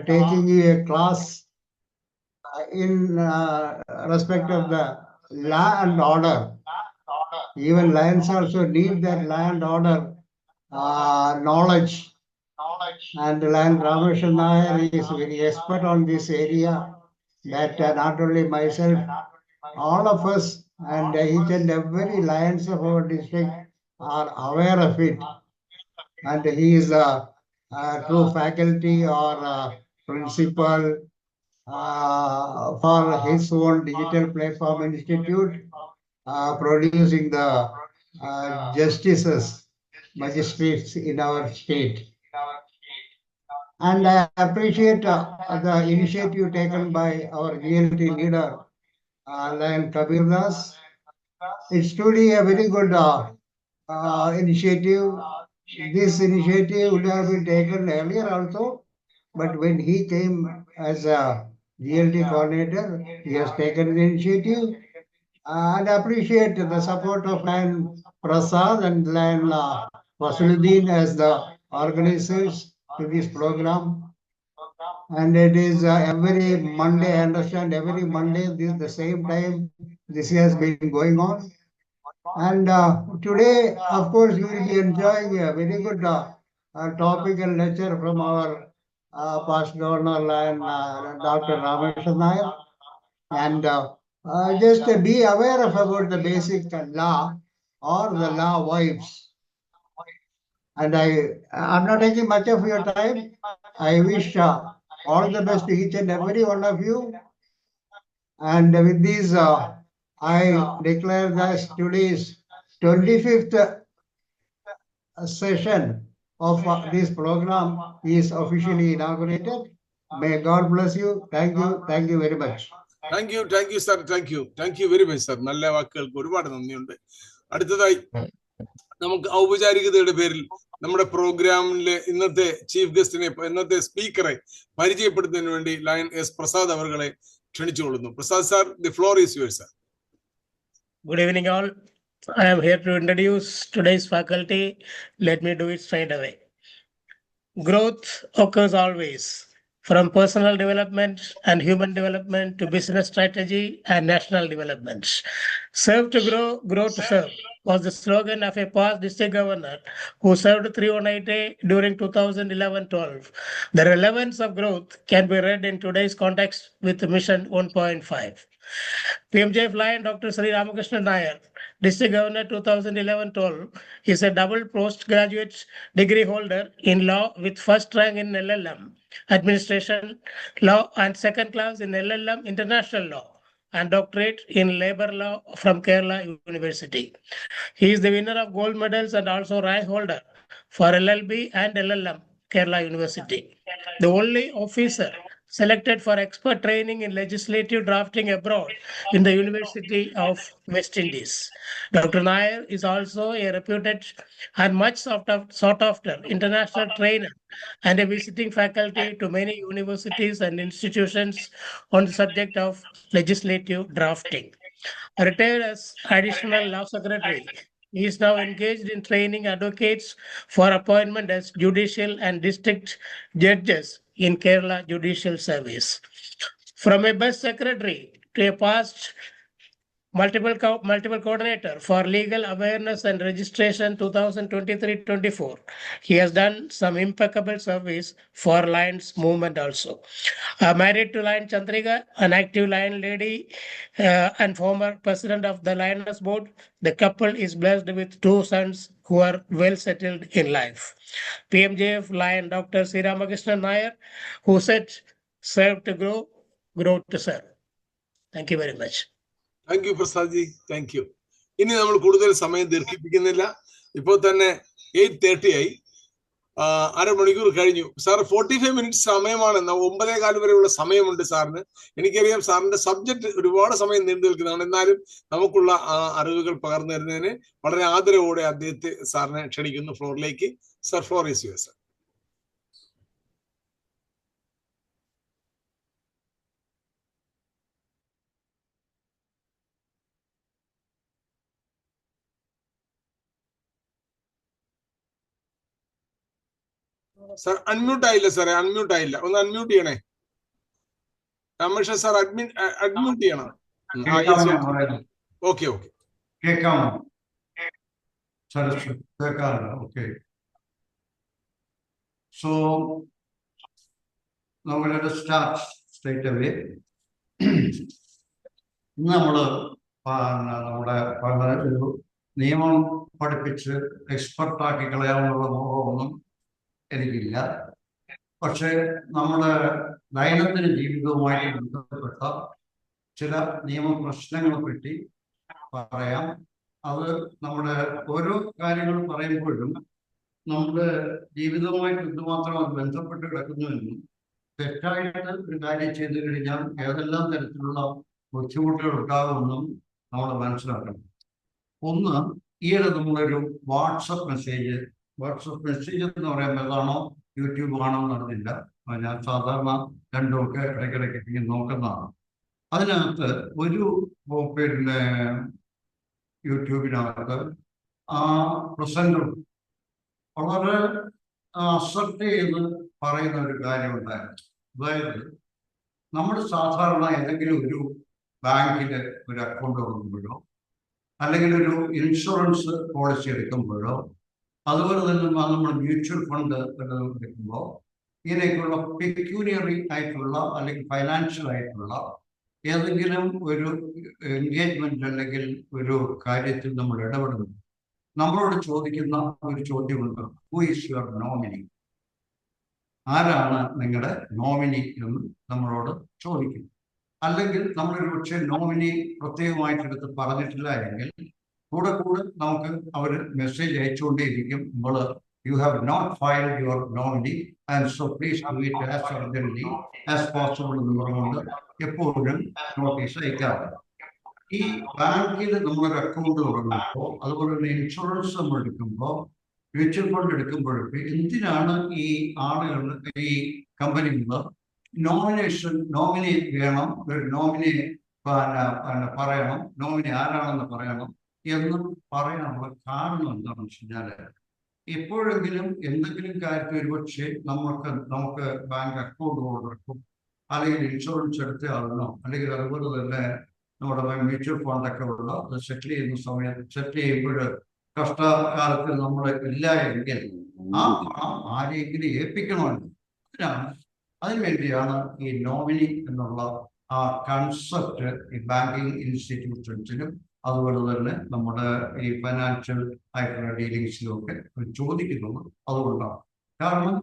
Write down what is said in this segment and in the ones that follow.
taking a class in respect of the law and order. Even lions also need that land order knowledge. And Lion Ramesh Nair is very expert on this area. That not only myself, all of us and each and every lions of our district are aware of it. And he is a true faculty or principal for his own digital platform institute, producing the justices, magistrates in our state. And I appreciate the initiative taken by our GLT leader, Lion Kabir Das. It's truly a very good initiative. This initiative would have been taken earlier also, but when he came as a GLT coordinator, he has taken the initiative. And appreciate the support of Lion Prasad and Lion Wasiluddin as the organizers to this program. And it is every Monday, I understand every Monday, this the same time this has been going on. And today, of course, you will be enjoying a very good topic and lecture from our past governor Lion Dr. Ramesh Nair. And just be aware of about the basic law or the law vibes. And I'm not taking much of your time. I wish all the best to each and every one of you. And with this, I declare that today's 25th session of this program is officially inaugurated. May God bless you. Thank you very much. Thank you, sir. Thank you very much, sir. നല്ല വാക്കുകൾക്ക് ഒരുപാട് നന്ദിയുണ്ട്. അടുത്തതായി നമുക്ക് ഔപചാരികതയുടെ പേരിൽ നമ്മുടെ പ്രോഗ്രാമിലെ ഇന്നത്തെ ചീഫ് ഗസ്റ്റിനെ, ഇന്നത്തെ സ്പീക്കറെ പരിചയപ്പെടുത്തുന്നതിന് വേണ്ടി ലയൺ എസ് പ്രസാദ് അവരെ ക്ഷണിച്ചുകൊള്ളുന്നു. Prasad sir, the floor is yours, sir. Good evening all. I am here to introduce today's faculty. Let me do it straight away. Growth occurs always, from personal development and human development to business strategy and national development. Serve to grow, grow to serve was the slogan of a past district governor who served 318A during 2011-12. The relevance of growth can be read in today's context with Mission 1.5. PMJF Lion Dr. Sri Ramakrishna Nair, District Governor 2011-12, is a double postgraduate degree holder in law with first rank in LLM, Administration Law, and second class in LLM, International Law, and doctorate in labor law from Kerala University. He is the winner of gold medals and also rank holder for LLB and LLM, Kerala University. The only officer selected for expert training in legislative drafting abroad in the University of West Indies. Dr. Nair is also a reputed and much sought after international trainer and a visiting faculty to many universities and institutions on the subject of legislative drafting. Retired as additional law secretary, he is now engaged in training advocates for appointment as judicial and district judges in Kerala Judicial Service. From a best secretary to a past multiple coordinator for legal awareness and registration 2023-24. He has done some impeccable service for Lions movement also. Married to Lion Chandrika, an active Lion lady and former president of the Lioness Board, the couple is blessed with 2 sons who are well settled in life. PMJF Lion Dr. Sri Ramakrishna Nair, who said, serve to grow, grow to serve. Thank you very much. Thank you Prasad G, thank you. ഇനി നമ്മൾ കൂടുതൽ സമയം ദീർഘിപ്പിക്കുന്നില്ല. ഇപ്പോൾ തന്നെ 8:30 ആയി, അരമണിക്കൂർ കഴിഞ്ഞു. Sir 45 minute സമയമാണ്, 9:15 വരെയുള്ള സമയമുണ്ട് സാറിന്. എനിക്കറിയാം സാറിന്റെ സബ്ജക്ട് ഒരുപാട് സമയം നീണ്ടു നിൽക്കുന്നതാണ്. എന്നാലും നമുക്കുള്ള അറിവുകൾ പകർന്നു തരുന്നതിന് വളരെ ആദരവോടെ അദ്ദേഹത്തെ സാറിനെ ക്ഷണിക്കുന്നു ഫ്ലോറിലേക്ക്. Sir, floor is yours. Sir. Sir unmute ആയില്ല സാറേ, അൺമ്യൂട്ട് ആയില്ല. ഒന്ന് അൺമ്യൂട്ട് ചെയ്യണേ. രാമകൃഷ്ണൻ സാർ അൺമ്യൂട്ട് ചെയ്യണം. Okay okay. കേൾക്കാമോ? കേൾക്കാറുണ്ട്. ഓക്കെ. സോ നമ്മളുടെ സ്റ്റാർട്ട് സ്ട്രേറ്റ് അവേ. ഇന്ന് നമ്മുടെ ഒരു നിയമം പഠിപ്പിച്ച് എക്സ്പെർട്ടാക്കി കളയാനുള്ള മോഹമൊന്നും എനിക്കില്ല. പക്ഷെ നമ്മുടെ ദൈനംദിന ജീവിതവുമായി ബന്ധപ്പെട്ട ചില നിയമപ്രശ്നങ്ങളെ പറ്റി പറയാം. അത് നമ്മുടെ ഓരോ കാര്യങ്ങൾ പറയുമ്പോഴും നമ്മുടെ ജീവിതവുമായിട്ട് എന്തുമാത്രം അത് ബന്ധപ്പെട്ട് കിടക്കുന്നുവെന്നും തെറ്റായിട്ട് ഒരു കാര്യം ചെയ്തു കഴിഞ്ഞാൽ ഏതെല്ലാം തരത്തിലുള്ള ബുദ്ധിമുട്ടുകൾ ഉണ്ടാകുമെന്നും നമ്മൾ മനസ്സിലാക്കണം. ഒന്ന്, ഈയിടെ നമ്മളൊരു വാട്സപ്പ് മെസ്സേജ് എന്ന് പറയുമ്പോൾ ഏതാണോ യൂട്യൂബ് ആണോ എന്നറിയില്ല, ഞാൻ സാധാരണ രണ്ടുമൊക്കെ ഇടയ്ക്കിടയ്ക്ക് നോക്കുന്നതാണ്. അതിനകത്ത് ഒരു പിന്നെ യൂട്യൂബിനകത്ത് ആ പ്രസംഗം വളരെ അസെപ്റ്റ് ചെയ്ത് പറയുന്ന ഒരു കാര്യമുണ്ടായിരുന്നു. അതായത് നമ്മൾ സാധാരണ ഏതെങ്കിലും ഒരു ബാങ്കിൽ ഒരു അക്കൗണ്ട് തുടങ്ങുമ്പോഴോ അല്ലെങ്കിൽ ഒരു ഇൻഷുറൻസ് പോളിസി എടുക്കുമ്പോഴോ അതുപോലെ തന്നെ നമ്മൾ മ്യൂച്വൽ ഫണ്ട് എടുക്കുമ്പോൾ ഇങ്ങനെയൊക്കെയുള്ള പെക്യൂനിയറി ആയിട്ടുള്ള അല്ലെങ്കിൽ ഫൈനാൻഷ്യൽ ആയിട്ടുള്ള ഏതെങ്കിലും ഒരു എൻഗേജ്മെന്റ് അല്ലെങ്കിൽ ഒരു കാര്യത്തിൽ നമ്മൾ ഇടപെടുന്നു, നമ്മളോട് ചോദിക്കുന്ന ഒരു ചോദ്യമുണ്ട്, ഹു ഈസ് യുവർ നോമിനി? ആരാണ് നിങ്ങളുടെ നോമിനി എന്ന് നമ്മളോട് ചോദിക്കും. അല്ലെങ്കിൽ നമ്മളൊരു പക്ഷേ നോമിനി പ്രത്യേകമായിട്ടെടുത്ത് പറഞ്ഞിട്ടില്ല എങ്കിൽ കൂടെ നമുക്ക് അവർ മെസ്സേജ് അയച്ചുകൊണ്ടേയിരിക്കും, നമ്മൾ you have not filed your nominee and so please do it as urgently as possible എന്ന് പറഞ്ഞുകൊണ്ട് എപ്പോഴും നോട്ടീസ് അയക്കാറുണ്ട്. ഈ ബാങ്കിൽ നമ്മളൊരു അക്കൗണ്ട് തുടങ്ങുമ്പോൾ അതുപോലെ തന്നെ ഇൻഷുറൻസ് നമ്മൾ എടുക്കുമ്പോൾ മ്യൂച്വൽ ഫണ്ട് എടുക്കുമ്പോഴൊക്കെ എന്തിനാണ് ഈ ആളുകൾ ഈ കമ്പനികൾ നോമിനി വേണം, ഒരു നോമിനി പറയണം, നോമിനി ആരാണെന്ന് പറയണം എന്ന് പറയാനുള്ള കാരണം എന്താണെന്ന് വെച്ച് കഴിഞ്ഞാൽ എപ്പോഴെങ്കിലും എന്തെങ്കിലും കാര്യത്തിൽ ഒരുപക്ഷെ നമുക്ക് ബാങ്ക് അക്കൗണ്ട് ഹോൾഡർക്കും അല്ലെങ്കിൽ ഇൻഷുറൻസ് എടുത്ത ആളിനോ അല്ലെങ്കിൽ അതുപോലെ തന്നെ നമ്മുടെ മ്യൂച്വൽ ഫണ്ടൊക്കെ ഉള്ള അത് സെറ്റിൽ ചെയ്യുമ്പോൾ കഷ്ടകാലത്തിൽ നമ്മൾ ഇല്ല എങ്കിൽ ആ പണം ആരെങ്കിലും ഏൽപ്പിക്കണമല്ലോ. അതിനുവേണ്ടിയാണ് ഈ നോമിനി എന്നുള്ള ആ കൺസെപ്റ്റ് ഈ ബാങ്കിങ് ഇൻസ്റ്റിറ്റ്യൂഷൻസിലും അതുപോലെ തന്നെ നമ്മുടെ ഈ ഫൈനാൻഷ്യൽ ആയിട്ടുള്ള ഡീലിങ്സിലും ഒക്കെ ചോദിക്കുന്നത് അതുകൊണ്ടാണ്. കാരണം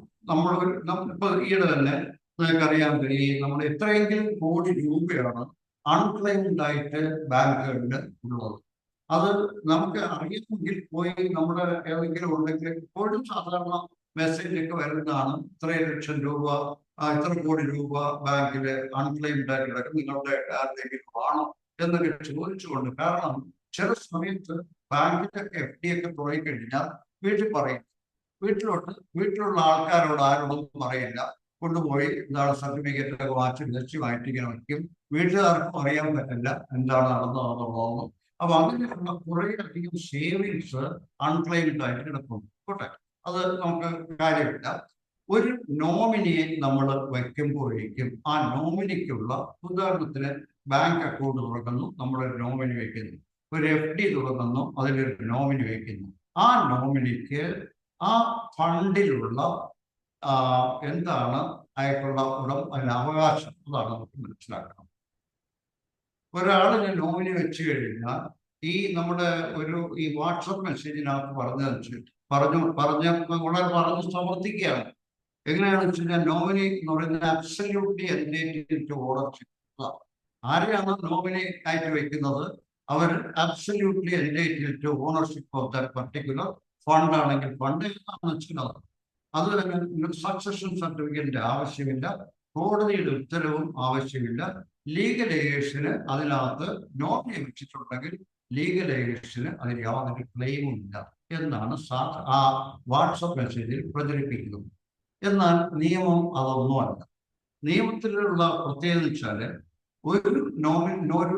ഇപ്പൊ ഈയിടെ തന്നെ നിങ്ങൾക്കറിയാൻ കഴിയും, നമ്മൾ എത്രയെങ്കിലും കോടി രൂപയാണ് അൺക്ലെയിംഡ് ആയിട്ട് ബാങ്കുകളിൽ ഉള്ളത്. അത് നമുക്ക് അറിയാമെങ്കിൽ പോയി നമ്മുടെ ഏതെങ്കിലും ഉണ്ടെങ്കിൽ ഇപ്പോഴും സാധാരണ മെസ്സേജൊക്കെ വരുന്നതാണ്, ഇത്രയും ലക്ഷം രൂപ ഇത്ര കോടി രൂപ ബാങ്കിൽ അൺക്ലെയിംഡ് ആയിട്ട് കിടക്കും, നിങ്ങളുടെ ആരുടെയെങ്കിലും ആണോ എന്നൊക്കെ ചോദിച്ചുകൊണ്ട്. കാരണം ചില സമയത്ത് ബാങ്കിന്റെ FD ഒക്കെ തുടങ്ങിക്കഴിഞ്ഞാൽ വീട്ടിൽ പറയും, വീട്ടിലുള്ള ആൾക്കാരോട് ആരോടും പറയില്ല, കൊണ്ടുപോയി എന്താണ് സർട്ടിഫിക്കറ്റ് ഒക്കെ വാങ്ങിച്ച് ലക്ഷ്യമായിട്ട് ഇങ്ങനെ വയ്ക്കും. വീട്ടുകാർക്കും അറിയാൻ പറ്റില്ല എന്താണ് നടന്നതെന്നുള്ളതൊന്നും. അപ്പൊ അങ്ങനെയുള്ള കുറെ അധികം സേവിങ്സ് അൺക്ലെയിംഡ് ആയിട്ട് കിടക്കുന്നു. പോട്ടെ, അത് നമുക്ക് കാര്യമില്ല. ഒരു നോമിനിയെ നമ്മൾ വയ്ക്കുമ്പോഴേക്കും ആ നോമിനിക്കുള്ള, ഉദാഹരണത്തിന് ബാങ്ക് അക്കൗണ്ട് തുറക്കുന്നു, നമ്മളൊരു നോമിനി വയ്ക്കുന്നു, ഒരു FD തുറക്കുന്നു, അതിലൊരു നോമിനി വയ്ക്കുന്നു. ആ നോമിനിക്ക് ആ ഫണ്ടിലുള്ള എന്താണ് ആയിട്ടുള്ള അതിന് അവകാശം, അതാണ് നമുക്ക് മനസ്സിലാക്കണം. ഒരാളിന് നോമിനി വെച്ച് കഴിഞ്ഞാൽ നമ്മുടെ ഈ വാട്സപ്പ് മെസ്സേജിനകത്ത് പറഞ്ഞ് സമർത്ഥിക്കുകയാണ്. എങ്ങനെയാണെന്ന് വെച്ച് കഴിഞ്ഞാൽ നോമിനി എന്ന് പറയുന്നത് അബ്സല്യൂട്ട്ലി എൻറ്റൈറ്റിൽഡ് ടു ഓണർഷിപ്പ്. ആരെയാണ് നോമിനി ആയിട്ട് വെക്കുന്നത്? അവർ absolutely entitled to ownership of that particular fund ആണെങ്കിൽ ഫണ്ട് എന്താണെന്ന് വെച്ചാൽ അത് തന്നെ സക്സഷൻ സർട്ടിഫിക്കറ്റിന്റെ ആവശ്യമില്ല, കോടതിയുടെ ഉത്തരവും ആവശ്യമില്ല. ലീഗൽ എയ്ഡേഴ്സിന് അതിനകത്ത് നോമിനി വെച്ചിട്ടുണ്ടെങ്കിൽ ലീഗൽ എയ്ഡേഴ്സിന് അതിൽ യാതൊരു ക്ലെയിമും ഇല്ല എന്നാണ് ആ വാട്സപ്പ് മെസ്സേജിൽ പ്രചരിപ്പിക്കുന്നത്. എന്നാൽ നിയമം അതൊന്നുമല്ല. നിയമത്തിലുള്ള പ്രത്യേകത എന്ന് വെച്ചാൽ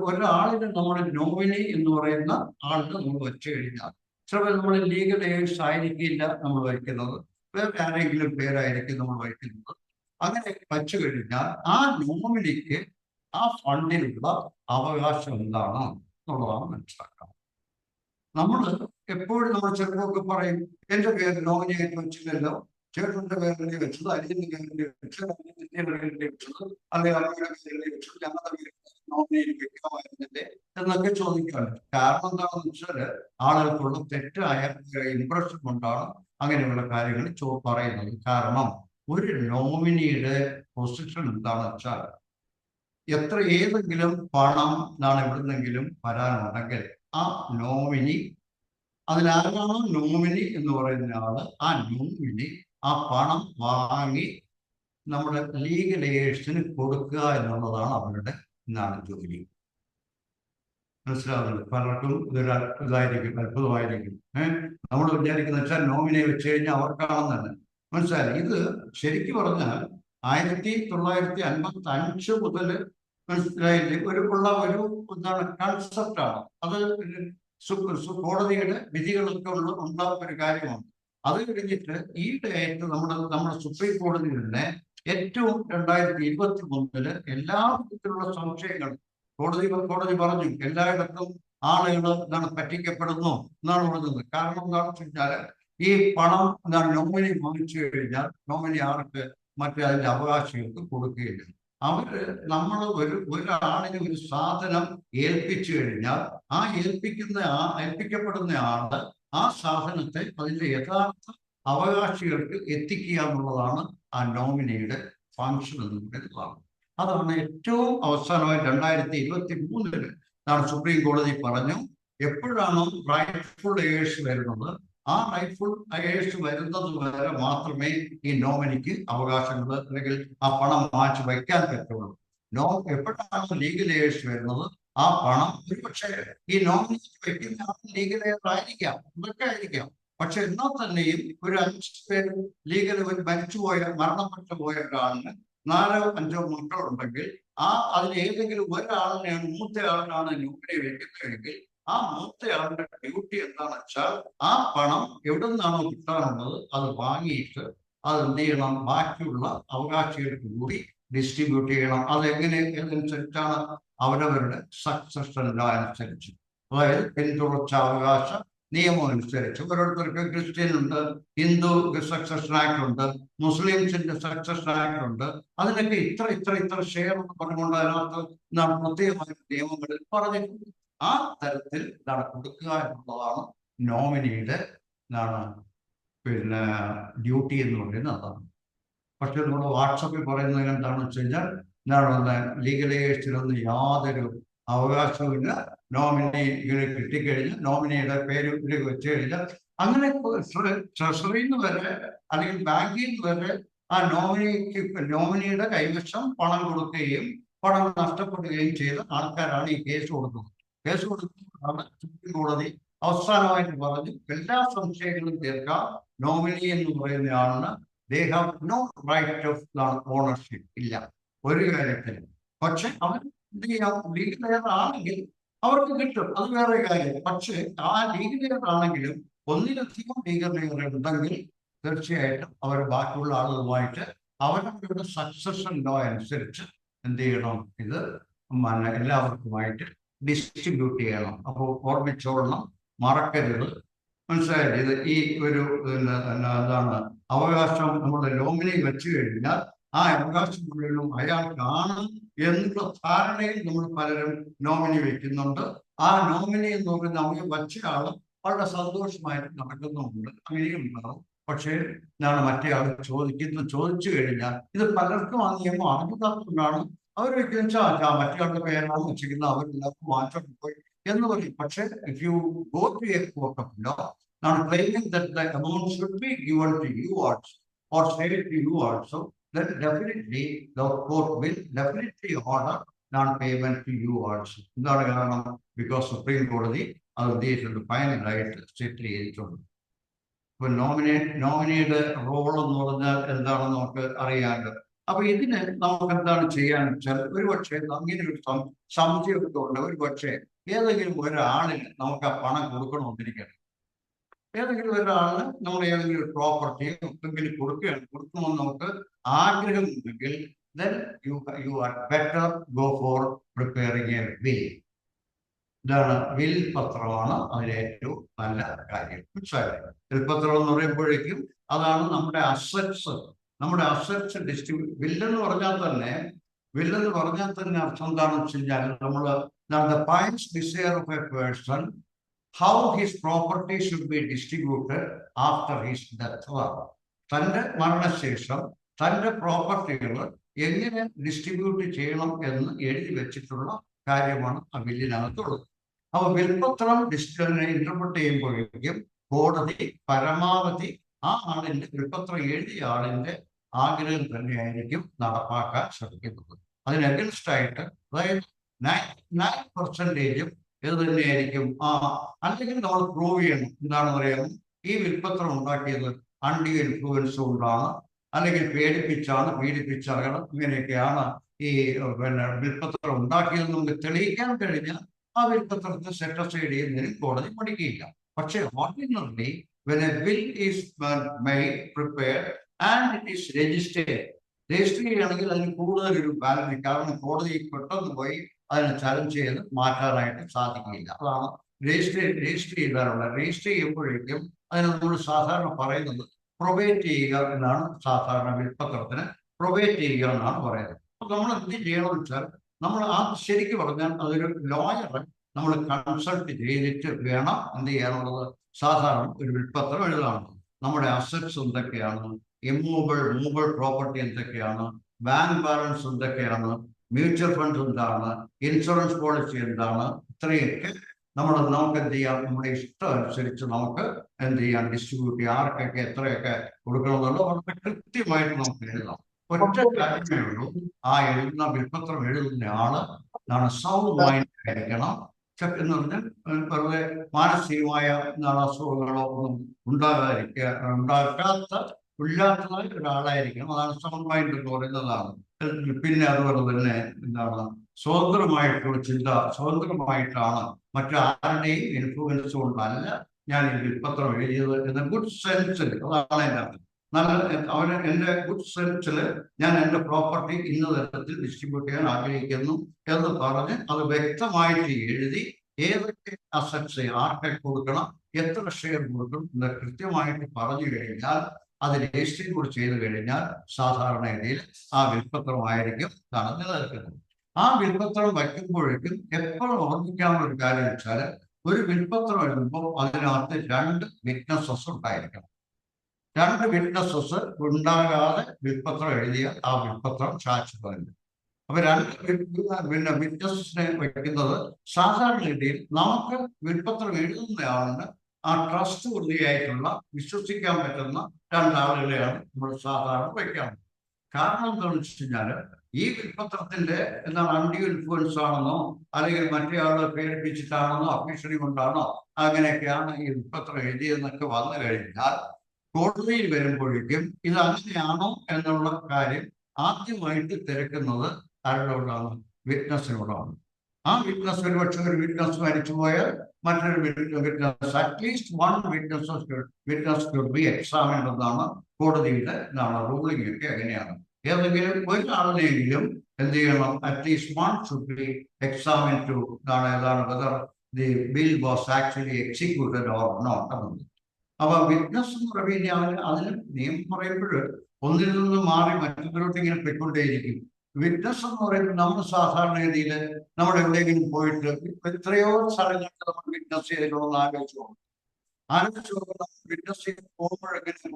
ഒരാളിന് നമ്മുടെ നോമിനി എന്ന് പറയുന്ന ആളിന് നമ്മൾ വെച്ച് കഴിഞ്ഞാൽ ചിലപ്പോൾ നമ്മൾ ലീഗൽ എയ്ഡേഴ്സ് ആയിരിക്കില്ല നമ്മൾ വയ്ക്കുന്നത്, വേറെ ആരെങ്കിലും പേരായിരിക്കും നമ്മൾ വയ്ക്കുന്നത്. അങ്ങനെ വച്ചു കഴിഞ്ഞാൽ ആ നോമിനിക്ക് ആ ഫണ്ടിലുള്ള അവകാശം എന്താണ് എന്നുള്ളതാണ് മനസ്സിലാക്കാം. നമ്മൾ എപ്പോഴും നമ്മൾ ചിലപ്പോൾ പറയും, എന്റെ പേര് നോമിനിയായിട്ട് വെച്ചില്ലല്ലോ, ചേട്ടന്റെ പേരിൽ വെച്ചത്, അനിയന്റെ പേരിൽ വെച്ചത്, അനിയത്തിന്റെ പേരിൽ വെച്ചത്, അല്ലെങ്കിൽ അമ്മയുടെ പേരിൽ വെച്ചത്, ഞങ്ങളുടെ പേരിൽ നോമിനിയിൽ വെക്കാമായിരുന്നില്ലേ എന്നൊക്കെ ചോദിക്കാറുണ്ട്. കാരണം എന്താണെന്ന് വെച്ചാല് ആളുകൾക്കുള്ള തെറ്റായ ഇംപ്രഷൻ കൊണ്ടാണ് അങ്ങനെയുള്ള കാര്യങ്ങൾ പറയുന്നത്. കാരണം ഒരു നോമിനിയുടെ പൊസിഷൻ എന്താണെന്ന് വെച്ചാൽ ഏതെങ്കിലും പണം എവിടുന്നെങ്കിലും വരാനുണ്ടെങ്കിൽ ആ നോമിനി, അതിലാരാണോ നോമിനി എന്ന് പറയുന്ന ആള്, ആ നോമിനി ആ പണം വാങ്ങി നമ്മുടെ ലീഗൽ എയ്ഡ്സിന് കൊടുക്കുക എന്നുള്ളതാണ് അവരുടെ ജോലി. മനസ്സിലാവുന്നത് പലർക്കും ഇതായിരിക്കും, അത്ഭുതമായിരിക്കും. നമ്മൾ വിചാരിക്കുന്ന വെച്ചാൽ നോമിനിയെ വെച്ച് കഴിഞ്ഞാൽ അവർക്കാണെന്നല്ല. മനസ്സിലായി? ഇത് ശരിക്കും പറഞ്ഞാൽ 1955 മുതൽ മനസ്സിലായില്ലേ ഒരു കൺസെപ്റ്റാണ്. അത് കോടതിയുടെ വിധികളൊക്കെ ഉണ്ടാകുന്ന ഒരു കാര്യമാണ്. അത് കഴിഞ്ഞിട്ട് ഈ ഡേറ്റ് നമ്മുടെ സുപ്രീം കോടതി തന്നെ ഏറ്റവും 2023 എല്ലാ വിധത്തിലുള്ള സംശയങ്ങളും കോടതി പറഞ്ഞു എല്ലായിടത്തും ആളുകൾ പറ്റിക്കപ്പെടുന്നു എന്നാണ് പറഞ്ഞത്. കാരണം എന്താണെന്ന് വെച്ചാൽ ഈ പണം നോമിനി വാങ്ങിച്ചു കഴിഞ്ഞാൽ നോമിനി ആർക്ക് മറ്റേ അതിന്റെ അവകാശികൾക്ക് കൊടുക്കുകയില്ല. നമ്മൾ ഒരാളിന് ഒരു സാധനം ഏൽപ്പിച്ചു കഴിഞ്ഞാൽ ആ ഏൽപ്പിക്കപ്പെടുന്ന ആള് ആ സാധനത്തെ അതിന്റെ യഥാർത്ഥ അവകാശികൾക്ക് എത്തിക്കുക എന്നുള്ളതാണ് ആ നോമിനിയുടെ ഫങ്ഷൻ എന്ന് പറയുന്നതാണ്. അതാണ് ഏറ്റവും അവസാനമായി 2023 സുപ്രീം കോടതി പറഞ്ഞു, എപ്പോഴാണോ റൈറ്റ്ഫുൾ എയേഴ്സ് വരുന്നത് ആ റൈറ്റ്ഫുൾ എയേഴ്സ് വരുന്നത് വരെ മാത്രമേ ഈ നോമിനിക്ക് അവകാശങ്ങൾ അല്ലെങ്കിൽ ആ പണം മാറ്റി വയ്ക്കാൻ പറ്റുള്ളൂ. എപ്പോഴാണോ ലീഗൽ എയേഴ്സ് വരുന്നത് ആ പണം ഒരുപക്ഷെ ഈ നോമിനി വയ്ക്കുന്ന ലീഗൽ എയർ ആയിരിക്കാം, ഇതൊക്കെ ആയിരിക്കാം. പക്ഷെ എന്നാൽ തന്നെയും ഒരു 5 പേര് ലീഗൽ മരണപ്പെട്ടു പോയ ഒരാളിന് 4-5 മക്കളുണ്ടെങ്കിൽ അതിന് ഏതെങ്കിലും ഒരാളിനെയാണ് മൂത്തയാളിനാണ് നോമിനി വയ്ക്കുന്നതെങ്കിൽ ആ മൂത്തയാളുടെ ഡ്യൂട്ടി എന്താണെന്ന് വെച്ചാൽ ആ പണം എവിടെ നിന്നാണോ കിട്ടാനുള്ളത് അത് വാങ്ങിയിട്ട് അത് എന്ത് ചെയ്യണം, ബാക്കിയുള്ള അവകാശികൾക്ക് കൂടി ഡിസ്ട്രിബ്യൂട്ട് ചെയ്യണം. അതനുസരിച്ചാണ് അവരവരുടെ സക്സഷൻ ലോ അനുസരിച്ച്, അതായത് പിന്തുടർച്ചാവകാശ നിയമം അനുസരിച്ച്. ഓരോരുത്തർക്ക് ക്രിസ്ത്യൻ ഉണ്ട്, ഹിന്ദു സക്സഷൻ ആക്ട് ഉണ്ട്, മുസ്ലിംസിന്റെ സക്സഷൻ ആക്ട് ഉണ്ട്. അതിനൊക്കെ ഇത്ര ഷെയർ എന്ന് പറഞ്ഞുകൊണ്ട് അതിനകത്ത് പ്രത്യേകമായ നിയമങ്ങളിൽ പറഞ്ഞിട്ടുണ്ട്. ആ തരത്തിൽ കൊടുക്കുക എന്നുള്ളതാണ് നോമിനിയുടെ ഡ്യൂട്ടി എന്ന് പറയുന്നത്. അതാണ്. പക്ഷെ നമ്മുടെ വാട്സപ്പിൽ പറയുന്നത് എന്താണെന്ന് വെച്ച് കഴിഞ്ഞാൽ ലീഗൽ എയ്ഡ്സിനൊന്നും യാതൊരു അവകാശവുമില്ല, നോമിനി ഇങ്ങനെ കിട്ടിക്കഴിഞ്ഞാൽ നോമിനിയുടെ പേര് വെച്ച് കഴിഞ്ഞാൽ അങ്ങനെ ട്രഷറിയിൽ നിന്ന് വരെ അല്ലെങ്കിൽ ബാങ്കിൽ നിന്ന് വരെ ആ നോമിനിയുടെ കൈവശം പണം കൊടുക്കുകയും പണം നഷ്ടപ്പെടുകയും ചെയ്ത ആൾക്കാരാണ് ഈ കേസ് കൊടുക്കുന്നത്. കേസ് കൊടുക്കുന്നതാണ് സുപ്രീം കോടതി അവസാനമായിട്ട് പറഞ്ഞു എല്ലാ സംശയങ്ങളും തീർക്കാം, നോമിനി എന്ന് പറയുന്ന ആളിന് they have no right of ownership ഇല്ല ഒരു കാര്യത്തിൽ. പക്ഷെ അവർ എന്ത് ചെയ്യാം, ലീഗൽ എയർ ആണെങ്കിൽ അവർക്ക് കിട്ടും, അത് വേറെ കാര്യം. പക്ഷെ ആ ലീഗൽ എയർ ആണെങ്കിലും ഒന്നിലധികം ലീഗൽ എയർ ഉണ്ടെങ്കിൽ തീർച്ചയായിട്ടും അവർ ബാക്കിയുള്ള ആളുകളുമായിട്ട് അവരവരുടെ സക്സഷൻ ലോ അനുസരിച്ച് എന്ത് ചെയ്യണം, ഇത് എല്ലാവർക്കുമായിട്ട് ഡിസ്ട്രിബ്യൂട്ട് ചെയ്യണം. അപ്പോൾ ഓർമ്മിച്ചോളണം, മറക്കരുത്. മനസ്സിലായത്? ഇത് ഈ ഒരു അവകാശം നമ്മുടെ നോമിനി വെച്ചു കഴിഞ്ഞാൽ ആ അവകാശം മുഴുവനും അയാൾക്കാണ് എന്നുള്ള ധാരണയിൽ നമ്മൾ പലരും നോമിനി വെക്കുന്നുണ്ട്. ആ നോമിനി എന്ന് പറയുന്ന അവയെ വച്ച ആള് വളരെ സന്തോഷമായിട്ട് നടക്കുന്നുണ്ട്, അങ്ങനെയുണ്ടാവും. പക്ഷേ മറ്റേ ആൾ ചോദിച്ചു കഴിഞ്ഞാൽ ഇത് പലർക്കും ആ നിയമം അറിഞ്ഞുകൊണ്ടാണ് അവർ വെക്കുന്ന മറ്റേ ആളുടെ പേരാണ് വെച്ചിരിക്കുന്നത്, അവരെല്ലാവർക്കും മാറ്റം പോയി എന്ന് പറയും. പക്ഷെ if you go to a court of law claiming that the amount should be given to you also or shared to you also, then definitely the court will definitely order non-payment to you also. എന്താണ് കാരണം? Because supreme കോടതി അത് ഉദ്ദേശിച്ചിട്ടുണ്ട്, ഫൈനലായിട്ട് സെറ്റിൽ ചെയ്തിട്ടുണ്ട്. ഇപ്പൊ നോമിനിയുടെ role എന്ന് പറഞ്ഞാൽ എന്താണെന്ന് നമുക്ക് അറിയാമല്ലോ. അപ്പൊ ഇതിന് നമുക്ക് എന്താണ് ചെയ്യാന്ന് വെച്ചാൽ, ഒരുപക്ഷെ അങ്ങനെ ഒരു സംശയമൊക്കെ ഉണ്ട്, ഒരുപക്ഷെ ഏതെങ്കിലും ഒരാളിന് നമുക്ക് ആ പണം കൊടുക്കണമെന്നിരിക്കണം. ഏതെങ്കിലും ഒരാളിന് നമ്മൾ ഏതെങ്കിലും ഒരു പ്രോപ്പർട്ടിയോ എന്തെങ്കിലും കൊടുക്കുമെന്ന് നമുക്ക് ആഗ്രഹമുണ്ടെങ്കിൽ then you are better go for preparing a will. ഇതാണ് വിൽ പത്രമാണ് അതിലെ ഏറ്റവും നല്ല കാര്യം. മനസ്സിലായില്ലേ? വിൽപത്രം എന്ന് പറയുമ്പോഴേക്കും അതാണ് നമ്മുടെ അസറ്റ്സ് ഡിസ്ട്രിബ്യൂട്ട്. വില്ലെന്ന് പറഞ്ഞാൽ തന്നെ അർത്ഥം എന്താണെന്ന് വെച്ച് കഴിഞ്ഞാൽ the pious desire of a person, how his property should be distributed after his death. തന്റെ മരണശേഷം തന്റെ പ്രോപ്പർട്ടികൾ എങ്ങനെ ഡിസ്ട്രിബ്യൂട്ട് ചെയ്യണം എന്ന് എഴുതി വെച്ചിട്ടുള്ള കാര്യമാണ് ആ വില്ലിനകത്തുള്ളത്. അപ്പൊ വിൽപത്രം ഇന്റർപ്രറ്റ് ചെയ്യുമ്പോഴേക്കും കോടതി പരമാവധി ആ ആളിന്റെ വിൽപത്രം എഴുതിയ ആളിന്റെ ആഗ്രഹം തന്നെയായിരിക്കും നടപ്പാക്കാൻ ശ്രമിക്കുന്നത്. അതിന് അഗൻസ്റ്റ് ആയിട്ട് അതായത് 9% ഇത് തന്നെയായിരിക്കും. അല്ലെങ്കിൽ നമ്മൾ പ്രൂവ് ചെയ്യണം. എന്താണെന്ന് അറിയാമോ? ഈ വിൽപത്രം ഉണ്ടാക്കിയത് അൺഡ്യൂ ഇൻഫ്ലുവൻസ് കൊണ്ടാണ്, അല്ലെങ്കിൽ പീഡിപ്പിച്ചാകണം, ഇങ്ങനെയൊക്കെയാണ് ഈ വിൽപത്രം ഉണ്ടാക്കിയതെന്ന് നമുക്ക് തെളിയിക്കാൻ കഴിഞ്ഞാൽ ആ വിൽപത്രത്തെ സെറ്റ് അസൈഡ് ചെയ്യുന്നതിന് കോടതി പഠിക്കുകയില്ല. പക്ഷേ ordinary when a bill is made, prepared and it is registered, register ചെയ്യുകയാണെങ്കിൽ അതിന് കൂടുതൽ ഒരു വാലിഡിറ്റി, കാരണം കോടതി പെട്ടെന്ന് പോയി അതിനെ ചലഞ്ച് ചെയ്ത് മാറ്റാനായിട്ട് സാധിക്കില്ല. അതാണ് രജിസ്റ്റർ ചെയ്യുമ്പോഴേക്കും അതിന് നമ്മൾ സാധാരണ പറയുന്നത് പ്രൊബേറ്റ് ചെയ്യുക എന്നാണ്. സാധാരണ വിൽപത്രത്തിന് പ്രൊബേറ്റ് ചെയ്യുക എന്നാണ് പറയുന്നത്. അപ്പൊ നമ്മൾ എന്ത് ചെയ്യണമെന്ന് വെച്ചാൽ നമ്മൾ ശരിക്കും പറഞ്ഞാൽ അതൊരു ലോയറെ നമ്മൾ കൺസൾട്ട് ചെയ്തിട്ട് വേണം എന്ത് ചെയ്യാനുള്ളത്. സാധാരണ ഒരു വിൽപത്രം എഴുതാനുള്ളത് നമ്മുടെ അസറ്റ്സ് എന്തൊക്കെയാണ്, മൂവബിൾ പ്രോപ്പർട്ടി എന്തൊക്കെയാണ്, ബാങ്ക് ബാലൻസ് എന്തൊക്കെയാണ്, മ്യൂച്വൽ ഫണ്ട് എന്താണ്, ഇൻഷുറൻസ് പോളിസി എന്താണ്, ഇത്രയൊക്കെ നമുക്ക് എന്ത് ചെയ്യാം, നമ്മുടെ ഇഷ്ടം അനുസരിച്ച് നമുക്ക് എന്ത് ചെയ്യാം, ഡിസ്ട്രിബ്യൂട്ട് ചെയ്യാം, ആർക്കൊക്കെ എത്രയൊക്കെ കൊടുക്കണമെന്നുള്ളത് വളരെ കൃത്യമായിട്ട് നമുക്ക് എഴുതാം. ഒറ്റ കാര്യമേ ഉള്ളൂ, ആ എഴുതുന്ന വിൽപത്രം എഴുതുന്ന ആള് സൗണ്ട് മൈൻഡ് ആയിരിക്കണം. എന്ന് പറഞ്ഞാൽ വെറുതെ മാനസികമായ അസുഖങ്ങളോ ഒന്നും ഇല്ലാത്തതായ ഒരാളായിരിക്കണം. അതാണ് സൗണ്ട് മൈൻഡ് എന്ന് പറയുന്നതാണ്. പിന്നെ അതുപോലെ തന്നെ സ്വതന്ത്രമായിട്ടുള്ള ചിന്ത, സ്വതന്ത്രമായിട്ടാണ്, മറ്റാരുടെയും ഇൻഫ്ലുവൻസ് കൊണ്ടല്ല ഞാൻ ഈ വിൽപത്രം എഴുതിയത് എന്ന ഗുഡ് സെൻസിൽ, അതാണ് എന്റെ ഗുഡ് സെൻസിൽ ഞാൻ എന്റെ പ്രോപ്പർട്ടി ഇന്ന തരത്തിൽ ഡിസ്ട്രിബ്യൂട്ട് ചെയ്യാൻ ആഗ്രഹിക്കുന്നു എന്ന് പറഞ്ഞ് അത് വ്യക്തമായിട്ട് എഴുതി ഏതൊക്കെ അസറ്റ്സ് ആർക്കൊക്കെ കൊടുക്കണം, എത്ര ഷെയർ കൊടുക്കണം എന്ന് കൃത്യമായിട്ട് പറഞ്ഞു കഴിഞ്ഞാൽ, അത് രജിസ്റ്ററിംഗ് കൂടി ചെയ്തു കഴിഞ്ഞാൽ സാധാരണഗതിയിൽ ആ വിൽപത്രമായിരിക്കും നിലനിൽക്കുന്നത്. ആ വിൽപത്രം വയ്ക്കുമ്പോഴേക്കും എപ്പോഴും ഓർമ്മിക്കാനുള്ള ഒരു കാര്യം വെച്ചാൽ, ഒരു വിൽപത്രം എഴുതുമ്പോൾ അതിനകത്ത് 2 വിറ്റ്നസ്സസ് ഉണ്ടായിരിക്കണം. 2 വിറ്റ്നസ്സസ് ഉണ്ടാകാതെ വിൽപത്രം എഴുതിയ ആ വിൽപത്രം സാക്ഷ്യപ്പെടുന്നു. അപ്പൊ 2 വിറ്റ്നസ്സിനെ വയ്ക്കുന്നത് സാധാരണഗതിയിൽ നമുക്ക് വിൽപത്രം എഴുതുന്നയാളിന് ആ ട്രസ്റ്റ് വൃത്തിയായിട്ടുള്ള വിശ്വസിക്കാൻ പറ്റുന്ന 2 ആളുകളെയാണ് നമ്മൾ സാധാരണ വയ്ക്കാറുള്ളത്. കാരണം എന്താണെന്ന് വെച്ച് കഴിഞ്ഞാൽ, ഈ വിൽപത്രത്തിന്റെ അൺഡ്യൂ ഇൻഫ്ലുവൻസ് ആണെന്നോ അല്ലെങ്കിൽ മറ്റേ ആളെ പേടിപ്പിച്ചിട്ടാണെന്നോ ഭീഷണി കൊണ്ടാണോ അങ്ങനെയൊക്കെയാണ് ഈ വിൽപത്രം എഴുതിയെന്നൊക്കെ വന്നു കഴിഞ്ഞാൽ കോടതിയിൽ വരുമ്പോഴേക്കും ഇത് അങ്ങനെയാണോ എന്നുള്ള കാര്യം ആദ്യമായിട്ട് തിരക്കുന്നത് ആരോടാണ്? വിറ്റ്നസിനോടാണ്. ആ വിറ്റ്നസ് ഒരുപക്ഷെ ഒരു വിറ്റ്നസ് മരിച്ചുപോയാൽ മറ്റൊരു witness, at least 1 witness could be examined എന്നാണ് കോടതിയുടെ റൂളിംഗ് ഒക്കെ. അങ്ങനെയാണ് ഏതെങ്കിലും ഒരാളിനെങ്കിലും എന്ത് ചെയ്യണം, at least 1 should be examined to whether the bill was actually executed or not. അപ്പൊ വിറ്റ്നസ് എന്ന് പറയുമ്പോൾ അതിന് നിയമം പറയുമ്പോൾ ഒന്നിൽ നിന്ന് മാറി മറ്റൊന്നിലോട്ട് ഇങ്ങനെ പോയിക്കൊണ്ടേയിരിക്കും. വിറ്റ്നസ് എന്ന് പറയുമ്പോൾ നമ്മൾ സാധാരണഗതിയിൽ നമ്മൾ എവിടെയെങ്കിലും പോയിട്ട് എത്രയോ സ്ഥലങ്ങളിൽ നമ്മൾ വിറ്റ്നസ് ചെയ്തിട്ടുണ്ടെന്ന് ആലോചിച്ചു വിറ്റ്നസ് ചെയ്ത് പോകുമ്പോഴെങ്ങനെ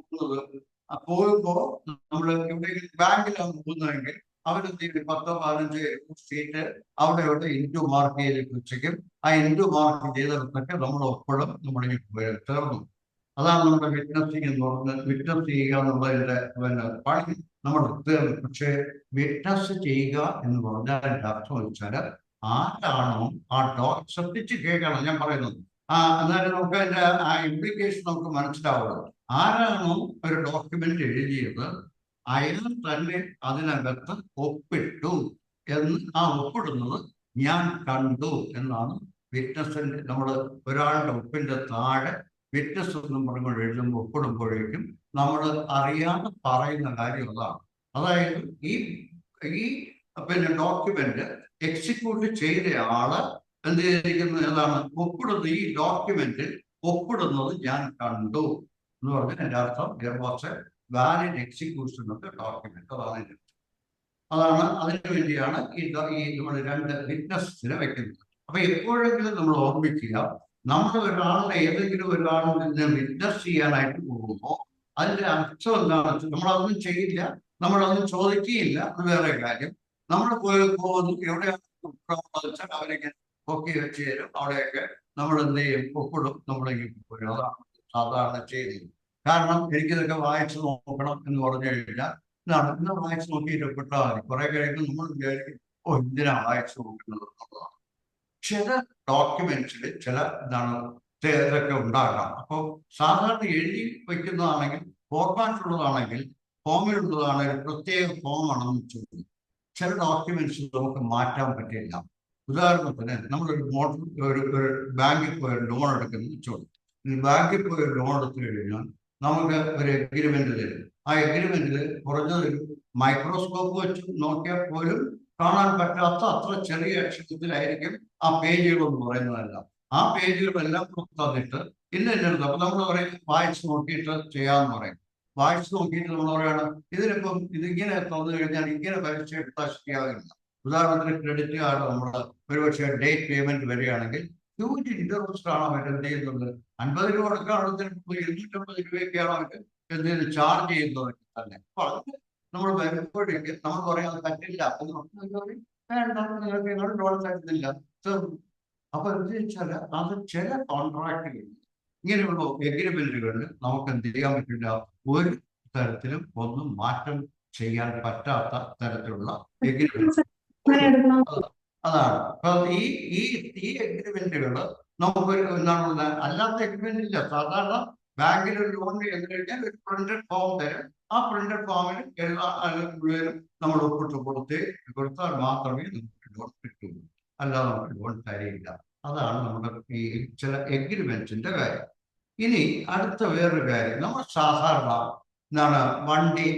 പോകുമ്പോൾ നമ്മൾ എവിടെയെങ്കിലും ബാങ്കിലാണ് പോകുന്നതെങ്കിൽ അവരെന്ത് ചെയ്യും, 10-15 സീറ്റ് അവിടെ ഇൻറ്റു മാർക്ക് ചെയ്ത് വെച്ചേക്കും. ആ ഇൻറ്റു മാർക്ക് ചെയ്തിടത്തൊക്കെ നമ്മൾ ഒപ്പോഴും നമ്മളിങ്ങനെ തീർന്നു. അതാണ് നമ്മുടെ വിറ്റ്നസിങ് എന്ന് പറഞ്ഞത്. വിറ്റ്നസ് ചെയ്യുക എന്നുള്ളതിന്റെ പണി നമ്മൾ തീർന്നു. പക്ഷെ വിറ്റ്നസ് ചെയ്യുക എന്ന് പറഞ്ഞാൽ അതിന്റെ അർത്ഥം വെച്ചാൽ ആരാണോ ആ ശ്രദ്ധിച്ച് കേൾക്കണം ഞാൻ പറയുന്നത്. എന്നാലും നമുക്ക് അതിന്റെ ആ ഇംപ്ലിക്കേഷൻ നമുക്ക് മനസ്സിലാവുള്ളൂ. ആരാണോ ഒരു ഡോക്യുമെന്റ് എഴുതിയത് അയാൾ തന്നെ അതിനകത്ത് ഒപ്പിട്ടു എന്ന്, ആ ഒപ്പിടുന്നത് ഞാൻ കണ്ടു എന്നാണ് വിറ്റ്നസിന്റെ. നമ്മൾ ഒരാളുടെ ഒപ്പിന്റെ താഴെ വിറ്റ്നസ് എന്നും പറഞ്ഞുകൊണ്ട് എഴുതുമ്പോൾ ഒപ്പിടുമ്പോഴേക്കും നമ്മൾ അറിയാതെ പറയുന്ന കാര്യം അതാണ്. അതായത് ഈ പിന്നെ ഡോക്യുമെന്റ് എക്സിക്യൂട്ട് ചെയ്ത ആള് എന്ത് ചെയ്തിരിക്കുന്നത് ഏതാണ് ഒപ്പിടുന്നത്, ഈ ഡോക്യുമെന്റിൽ ഒപ്പിടുന്നത് ഞാൻ കണ്ടു എന്ന് പറഞ്ഞാൽ എൻ്റെ അർത്ഥം valid execution of the document. അതാണ് അതിനു വേണ്ടിയാണ് ഈ നമ്മൾ 2 വിറ്റ്നസിനെ വെക്കുന്നത്. അപ്പൊ എപ്പോഴെങ്കിലും നമ്മൾ ഓർമ്മിക്കുക, നമ്മൾ ഒരാളുടെ ഏതെങ്കിലും ഒരാളിൽ നിന്ന് വിറ്റ്നസ് ചെയ്യാനായിട്ട് പോകുമ്പോൾ അതിന്റെ അർത്ഥം എന്താണെന്ന് നമ്മളതൊന്നും ചെയ്യില്ല, നമ്മളതൊന്നും ചോദിക്കുകയില്ല, അത് വേറെ കാര്യം. നമ്മൾ പോകുന്നു എവിടെയാണ് വെച്ചാൽ അവരൊക്കെ പൊക്കി വെച്ച് തരും, അവിടെയൊക്കെ നമ്മൾ എന്ത് ചെയ്യും, ഒപ്പിടും, നമ്മളിങ്ങനെ പോരും. അതാണ് സാധാരണ ചെയ്യുന്നത്. കാരണം എനിക്കിതൊക്കെ വായിച്ചു നോക്കണം എന്ന് പറഞ്ഞു കഴിഞ്ഞാൽ ഇന്ന് വായിച്ചു നോക്കിയിട്ട് ഒപ്പിട്ടാൽ മതി. കുറെ കഴിയുമ്പോൾ നമ്മൾ വിചാരിക്കും എന്തിനാ വായിച്ചു നോക്കുന്നത് എന്നുള്ളതാണ്. ചില ഡോക്യുമെന്റ്സിൽ ചില ഇതൊക്കെ ഉണ്ടാകാം. അപ്പോൾ സാധാരണ എഴുതി വയ്ക്കുന്നതാണെങ്കിൽ ഫോർമാറ്റുള്ളതാണെങ്കിൽ ഫോമിലുള്ളതാണെങ്കിൽ പ്രത്യേക ഫോമാണെന്ന് ചോദിക്കും. ചില ഡോക്യുമെന്റ്സ് നമുക്ക് മാറ്റാൻ പറ്റില്ല. ഉദാഹരണത്തിന് നമ്മളൊരു ഒരു ബാങ്കിൽ പോയി ലോൺ എടുക്കുന്നത് ചോദിക്കും. ബാങ്കിൽ പോയി ലോൺ എടുത്തു കഴിഞ്ഞാൽ നമുക്ക് ഒരു എഗ്രിമെന്റ് തരും. ആ എഗ്രിമെന്റിൽ കുറഞ്ഞതൊരു മൈക്രോസ്കോപ്പ് വെച്ച് നോക്കിയാൽ പോലും കാണാൻ പറ്റാത്ത അത്ര ചെറിയ അക്ഷരത്തിലായിരിക്കും ആ പേജുകൾ എന്ന് പറയുന്നതെല്ലാം. ആ പേജുകളെല്ലാം തന്നിട്ട് ഇന്നെടുത്ത് അപ്പൊ നമ്മൾ പറയും വായിച്ചു നോക്കിയിട്ട് ചെയ്യാമെന്ന് പറയും. വായിച്ചു നോക്കിയിട്ട് നമ്മൾ പറയണം ഇതിനിപ്പം ഇതിങ്ങനെ തന്നു കഴിഞ്ഞാൽ ഇങ്ങനെ പരീക്ഷ എടുത്താൽ ശരിയാകില്ല. ഉദാഹരണത്തിന് ക്രെഡിറ്റ് കാർഡ് നമ്മൾ ഒരുപക്ഷെ ഡേറ്റ് പേയ്മെന്റ് വരികയാണെങ്കിൽ ഹ്യൂജ് ഇൻട്രസ്റ്റ് ആണ് അവർ എന്ത് ചെയ്യുന്നത്. 50 രൂപ കൊടുക്കുകയാണെങ്കിൽ 250 രൂപയൊക്കെയാണ് അവർ എന്തെങ്കിലും ചാർജ് ചെയ്യുന്നത് തന്നെ. അപ്പൊ അത് നമ്മൾ വരുമ്പോഴേക്ക് നമ്മൾ പറയാൻ അത് പറ്റില്ല എന്ന് വേണ്ട, നിങ്ങൾക്ക് ലോൺ തരുന്നില്ല. അപ്പൊ എന്ത് വെച്ചാൽ അത് ചില കോൺട്രാക്റ്റുകൾ ഇങ്ങനെയുള്ള എഗ്രിമെന്റുകളിൽ നമുക്ക് എന്ത് ചെയ്യാൻ പറ്റില്ല, ഒരു തരത്തിലും ഒന്നും മാറ്റം ചെയ്യാൻ പറ്റാത്ത തരത്തിലുള്ള എഗ്രിമെന്റ് അതാണ്. അപ്പൊ ഈ എഗ്രിമെന്റുകൾ നമുക്കൊരു എന്താണ് അല്ലാത്ത എഗ്രിമെന്റ് ഇല്ല. സാധാരണ ബാങ്കിൽ ഒരു ലോൺ ചെയ്ത് കഴിഞ്ഞാൽ ഒരു പ്രിന്റഡ് ഫോം തരും. ആ പ്രിന്റഡ് ഫോമിൽ മുഴുവനും നമ്മൾ ഒപ്പിട്ട് കൊടുത്താൽ മാത്രമേ നമുക്ക് ലോൺ കിട്ടുള്ളൂ, അല്ലാതെ നമുക്ക് ലോൺ തരില്ല. അതാണ് നമ്മുടെ ഈ ചില എഗ്രിമെന്റ്സിന്റെ കാര്യം. ഇനി അടുത്ത വേറൊരു കാര്യം, നമ്മൾ സാധാരണ വണ്ടി,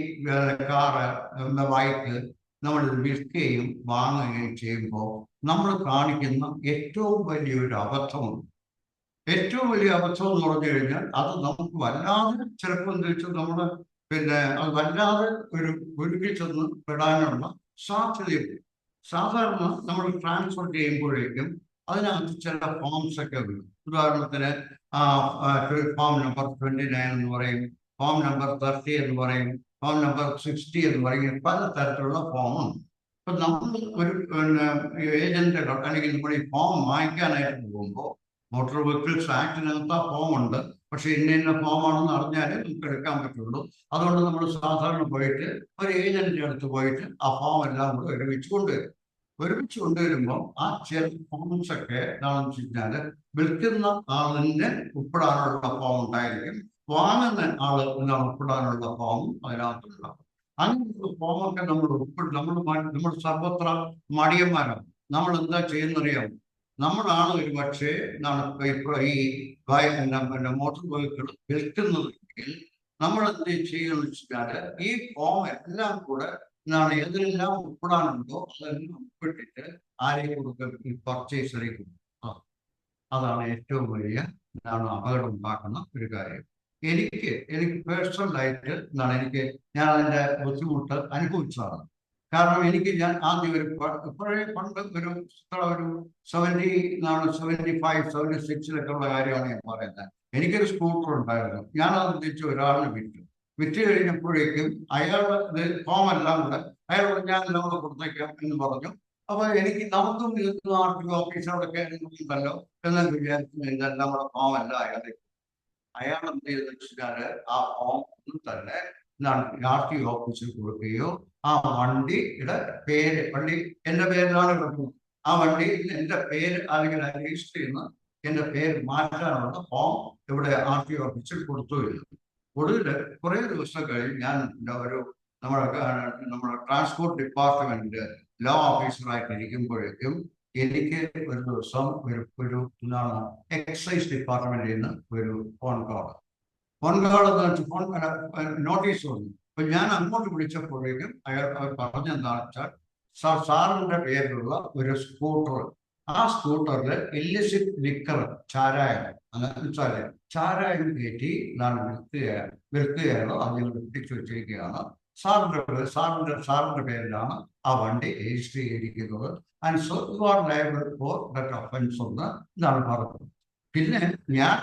കാറ്, ബൈക്ക് നമ്മൾ വിൽക്കുകയും വാങ്ങുകയും ചെയ്യുമ്പോൾ നമ്മൾ കാണിക്കുന്ന ഏറ്റവും വലിയൊരു അബദ്ധമുണ്ട്. ഏറ്റവും വലിയ അബദ്ധം എന്ന് പറഞ്ഞു കഴിഞ്ഞാൽ അത് നമുക്ക് വല്ലാതെ ചിലപ്പോൾ എന്താ വെച്ചാൽ നമ്മുടെ അത് വല്ലാതെ ഒരുക്കി ചെന്ന് പെടാനുള്ള സാധ്യതയുണ്ട്. സാധാരണ നമ്മൾ ട്രാൻസ്ഫർ ചെയ്യുമ്പോഴേക്കും അതിനകത്ത് ചില ഫോംസ് ഒക്കെ വരും. ഉദാഹരണത്തിന് ഫോം നമ്പർ 29 എന്ന് പറയും, ഫോം നമ്പർ 30 എന്ന് പറയും, ഫോം നമ്പർ 60 എന്ന് പറയും. പല തരത്തിലുള്ള ഫോമുണ്ട്. അപ്പൊ നമ്മൾ ഒരു ഏജന്റുകൾ അല്ലെങ്കിൽ നമ്മൾ ഈ ഫോം വാങ്ങിക്കാനായിട്ട് പോകുമ്പോൾ മോട്ടോർ വെഹിക്കിൾസ് ആക്ടിനകത്ത് ആ ഫോം ഉണ്ട്, പക്ഷെ ഇന്ന ഫോമാണെന്ന് അറിഞ്ഞാലേ നമുക്ക് എടുക്കാൻ പറ്റുള്ളൂ. അതുകൊണ്ട് നമ്മൾ സാധാരണ പോയിട്ട് ഒരു ഏജന്റിന്റെ അടുത്ത് പോയിട്ട് ആ ഫോം എല്ലാം കൂടെ ഒരുമിച്ച് കൊണ്ടുവരുമ്പോൾ ആ ചില ഫോംസ് ഒക്കെ എന്താണെന്ന് വെച്ച് കഴിഞ്ഞാൽ വിൽക്കുന്ന ആളിന് ഉൾപ്പെടാനുള്ള ഫോം ഉണ്ടായിരിക്കും, വാങ്ങുന്ന ആള് ഉൾപ്പെടാനുള്ള ഫോമും അതിനകത്തുണ്ടാകും. അങ്ങനെയുള്ള ഫോമൊക്കെ നമ്മൾ സർവത്ര മടിയന്മാരാണ്. നമ്മൾ എന്താ ചെയ്യുന്നറിയാം, നമ്മളാണ് ഒരു പക്ഷേ ഈ മോട്ടോർ വെഹിക്കിൾ വിൽക്കുന്നതെങ്കിൽ നമ്മൾ എന്ത് ചെയ്യുമെന്ന് വെച്ചാൽ ഈ ഫോം എല്ലാം കൂടെ ഏതിലെല്ലാം ഉൾപ്പെടാനുണ്ടോ അതെല്ലാം ഉൾപ്പെട്ടിട്ട് ആരെയും കൊടുക്കും, ഈ പർച്ചേസറിൽ കൊടുക്കും. അതാണ് ഏറ്റവും വലിയ അപകടം ഉണ്ടാക്കുന്ന ഒരു കാര്യം. എനിക്ക് പേഴ്സണലായിട്ട് ഞാൻ അതിന്റെ ബുദ്ധിമുട്ട് അനുഭവിച്ചതാണ്. കാരണം ഞാൻ ആദ്യം പണ്ട് ഒരു 75, 76 ഉള്ള കാര്യമാണ് ഞാൻ പറയുന്നത്. എനിക്കൊരു സ്കൂട്ടർ ഉണ്ടായിരുന്നു. ഞാനത് തിരിച്ച് ഒരാളിന് വിറ്റ് കഴിഞ്ഞപ്പോഴേക്കും അയാൾ ഫോം എല്ലാം കൂടെ അയാളോട് ഞാൻ എല്ലാം കൂടെ കൊടുത്തേക്കാം എന്ന് പറഞ്ഞു. അപ്പൊ നമുക്കും ഇത് RTO ഓഫീസറോടൊക്കെ ഉണ്ടല്ലോ എന്ന് വിചാരിച്ചു. ഇതെല്ലാം കൂടെ ഫോം അല്ല അയാൾ എന്ത് ചെയ്തെന്ന് വെച്ചാല് ആ ഫോം തന്നെ RTO ഓഫീസിൽ കൊടുക്കുകയോ ആ വണ്ടിയുടെ പേര്, വണ്ടി എന്റെ പേരിലാണ് കിടക്കുന്നത്, ആ വണ്ടിയിൽ എന്റെ പേര് അല്ലെങ്കിൽ രജിസ്റ്റർ ചെയ്യുന്ന എന്റെ പേര് മാറ്റാനുള്ള ഫോം ഇവിടെ RTO ഓഫീസിൽ കൊടുത്തുമില്ല. ഒടുവിൽ കുറെ ദിവസം കഴിഞ്ഞ് ഞാൻ നമ്മുടെ ട്രാൻസ്പോർട്ട് ഡിപ്പാർട്ട്മെന്റ് ലോ ഓഫീസറായിട്ട് ഇരിക്കുമ്പോഴേക്കും എനിക്ക് ഒരു ദിവസം ഒരു എന്താണ് എക്സൈസ് ഡിപ്പാർട്ട്മെന്റിൽ നിന്ന് ഒരു ഫോൺ കോൾ എന്ന് വെച്ചാൽ ഫോൺ നോട്ടീസ് വന്നു. അപ്പൊ ഞാൻ അങ്ങോട്ട് വിളിച്ചപ്പോഴേക്കും അവർ പറഞ്ഞെന്താണെന്ന് വെച്ചാൽ സാറിന്റെ പേരിലുള്ള ഒരു സ്കൂട്ടർ, ആ സ്കൂട്ടറിൽ ഇല്ലിസിറ്റ് ലിക്കർ ചാരായം വെച്ചാല് ചാരായം കയറ്റി നാം വിൽക്കുകയാണ്, അതിന് പിടിച്ചു വെച്ചിരിക്കുകയാണ്. സാറിന്റെ പേരിലാണ് ആ വണ്ടി രജിസ്റ്റർ ചെയ്തിരിക്കുന്നത്. And so you are liable for that offence എന്ന് ഇതാണ് പറഞ്ഞത്. പിന്നെ ഞാൻ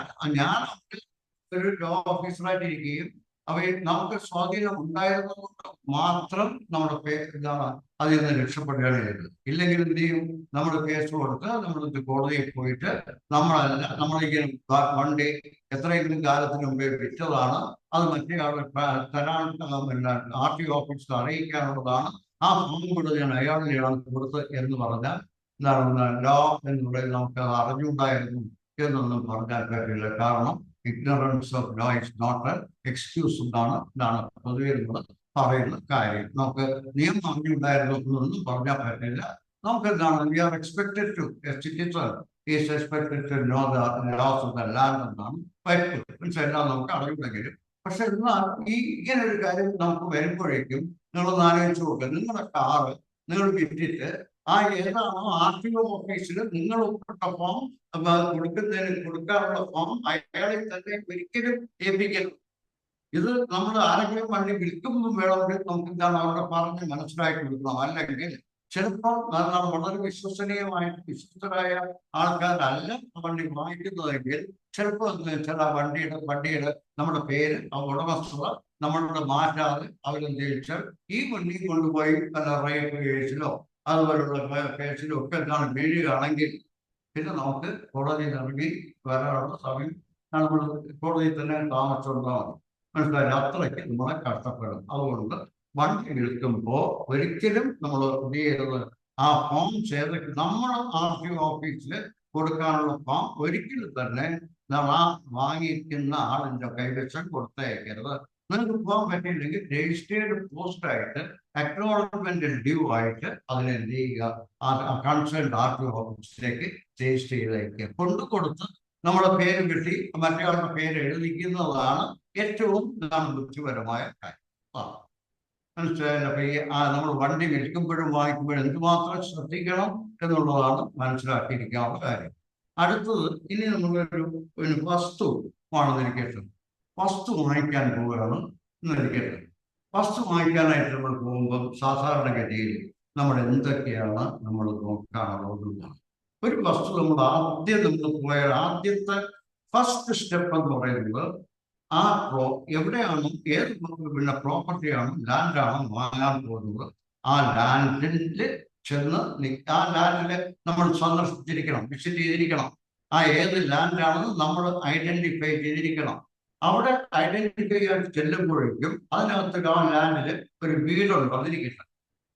ഒരു ലോ ഓഫീസറായിട്ടിരിക്കുകയും അവയിൽ നമുക്ക് സ്വാധീനം ഉണ്ടായിരുന്നതുകൊണ്ട് മാത്രം നമ്മുടെ എന്താണ് അതിൽ നിന്ന് രക്ഷപ്പെടുകയാണ് ചെയ്തത്. ഇല്ലെങ്കിൽ എന്ത് ചെയ്യും, നമ്മൾ കേസ് കൊടുത്ത് നമ്മൾ കോടതിയിൽ പോയിട്ട് നമ്മളിങ്ങനെ വണ്ടി എത്രയെങ്കിലും കാലത്തിന് മുമ്പേ വിറ്റതാണ്, അത് മറ്റേ ആളെ തരാൻ RTO ഓഫീസിൽ അറിയിക്കാനുള്ളതാണ്, ആ ഫോം കൂടെ ഞാൻ അയാളിലാണ് കൊടുത്ത് എന്ന് പറഞ്ഞാൽ എന്താണ് ലോ എന്നുള്ളത് നമുക്ക് അറിഞ്ഞുണ്ടായിരുന്നു എന്നൊന്നും പറഞ്ഞാൽ പറ്റില്ല. കാരണം ignorance of law is not an excuse എന്നാണ് പൊതുവെ നമ്മൾ പറയുന്ന കാര്യം. നമുക്ക് നിയമം അറിഞ്ഞുണ്ടായിരുന്നു എന്നൊന്നും പറഞ്ഞാൽ പറ്റില്ല. നമുക്ക് എന്താണ് we are expected to, a citizen is expected to know the laws of the land എന്നാണ് എല്ലാം നമുക്ക് അറിയുമെങ്കിലും. പക്ഷെ എന്നാൽ ഇങ്ങനെ ഒരു കാര്യം നമുക്ക് വരുമ്പോഴേക്കും നിങ്ങളൊന്ന് ആലോചിച്ച് നോക്കുക, നിങ്ങളുടെ കാറ് നിങ്ങൾ വിറ്റിട്ട് ആ ഏതാണോ RTO ഓഫീസിൽ നിങ്ങൾ ഒപ്പിട്ട ഫോം കൊടുക്കാനുള്ള ഫോം അയാളെ തന്നെ ഒരിക്കലും ഏൽപ്പിക്കണം. ഇത് നമ്മൾ ആരെങ്കിലും വണ്ടി വിൽക്കുമ്പോൾ വേണമെങ്കിൽ നമുക്ക് എന്താണ് അവരുടെ പറഞ്ഞ് മനസ്സിലാക്കി കൊടുക്കണം. അല്ലെങ്കിൽ ചിലപ്പോൾ വളരെ വിശ്വസ്തരായ ആൾക്കാരല്ല വണ്ടി വാങ്ങിക്കുന്നതെങ്കിൽ ചിലപ്പോൾ ചില വണ്ടിയുടെ നമ്മുടെ പേര് ഉടമസ്ഥത നമ്മളുടെ മാറ്റാതെ അവരെന്ത് ചോദിച്ചാൽ ഈ വണ്ടി കൊണ്ടുപോയി റേപ്പ് കേസിലോ അതുപോലുള്ള കേസിലോ ഒക്കെ എന്താണ് വീഴുകയാണെങ്കിൽ പിന്നെ നമുക്ക് കോടതിയിൽ ഇറങ്ങി വരാനുള്ള സമയം നമ്മൾ കോടതിയിൽ തന്നെ താമസിച്ചുകൊണ്ടാണ്. മനസ്സിലായില്ല, അത്രയ്ക്ക് നമ്മളെ കഷ്ടപ്പെടും. അതുകൊണ്ട് വണ്ടി വിൽക്കുമ്പോൾ ഒരിക്കലും നമ്മൾ എന്ത് ചെയ്യരുത്, ആ ഫോം നമ്മൾ RTO ഓഫീസിൽ കൊടുക്കാനുള്ള ഫോം ഒരിക്കലും തന്നെ നമ്മൾ ആ വാങ്ങിയിരിക്കുന്ന ആളിന്റെ കൈവശം കൊടുത്തയക്കരുത്. നിങ്ങൾക്ക് പോകാൻ പറ്റിയില്ലെങ്കിൽ രജിസ്റ്റേർഡ് പോസ്റ്റായിട്ട് അക്നോളജ്മെന്റ് ഡ്യൂ ആയിട്ട് അതിനെന്ത് ചെയ്യുക, കൺസേൺ RTO ഓഫീസിലേക്ക് രജിസ്റ്റർ ചെയ്തയക്കുക. കൊണ്ടുകൊടുത്ത് നമ്മുടെ പേര് കിട്ടി മറ്റൊരാളുടെ പേര് എഴുതിക്കുന്നതാണ് ഏറ്റവും ബുദ്ധിപരമായ കാര്യം. മനസ്സിലായില്ല. അപ്പൊ നമ്മൾ വണ്ടി വിൽക്കുമ്പോഴും വാങ്ങിക്കുമ്പോഴും എന്തുമാത്രം ശ്രദ്ധിക്കണം എന്നുള്ളതാണ് മനസ്സിലാക്കിയിരിക്കാനുള്ള കാര്യം. അടുത്തത്, ഇനി നമ്മളൊരു വസ്തു ആണെന്നിരിക്കട്ടെ, വസ്തു വാങ്ങിക്കാൻ പോവുകയാണ് എന്നിരിക്കട്ടെ. വസ്തു വാങ്ങിക്കാനായിട്ട് നമ്മൾ പോകുമ്പോൾ സാധാരണഗതിയിൽ നമ്മൾ എന്തൊക്കെയാണ് നമ്മൾ നോക്കാനുള്ളതാണ്. ഒരു വസ്തു നമ്മൾ പോയാൽ ആദ്യത്തെ ഫസ്റ്റ് സ്റ്റെപ്പ് എന്ന് പറയുന്നത് ആ എവിടെയാണ്, ഏത് പ്രോപ്പർട്ടിയാണ്, ലാൻഡാണ് വാങ്ങാൻ പോകുന്നത്, ആ ലാൻഡിൽ ചെന്ന് ആ ലാൻഡില് നമ്മൾ സന്ദർശിച്ചിരിക്കണം, വിസിറ്റ് ചെയ്തിരിക്കണം. ആ ഏത് ലാൻഡാണെന്ന് നമ്മൾ ഐഡന്റിഫൈ ചെയ്തിരിക്കണം. അവിടെ ഐഡന്റിഫൈ ആയിട്ട് ചെല്ലുമ്പോഴേക്കും അതിനകത്ത് ആ ലാൻഡിൽ ഒരു വീടുണ്ട് അതിരിക്കണം.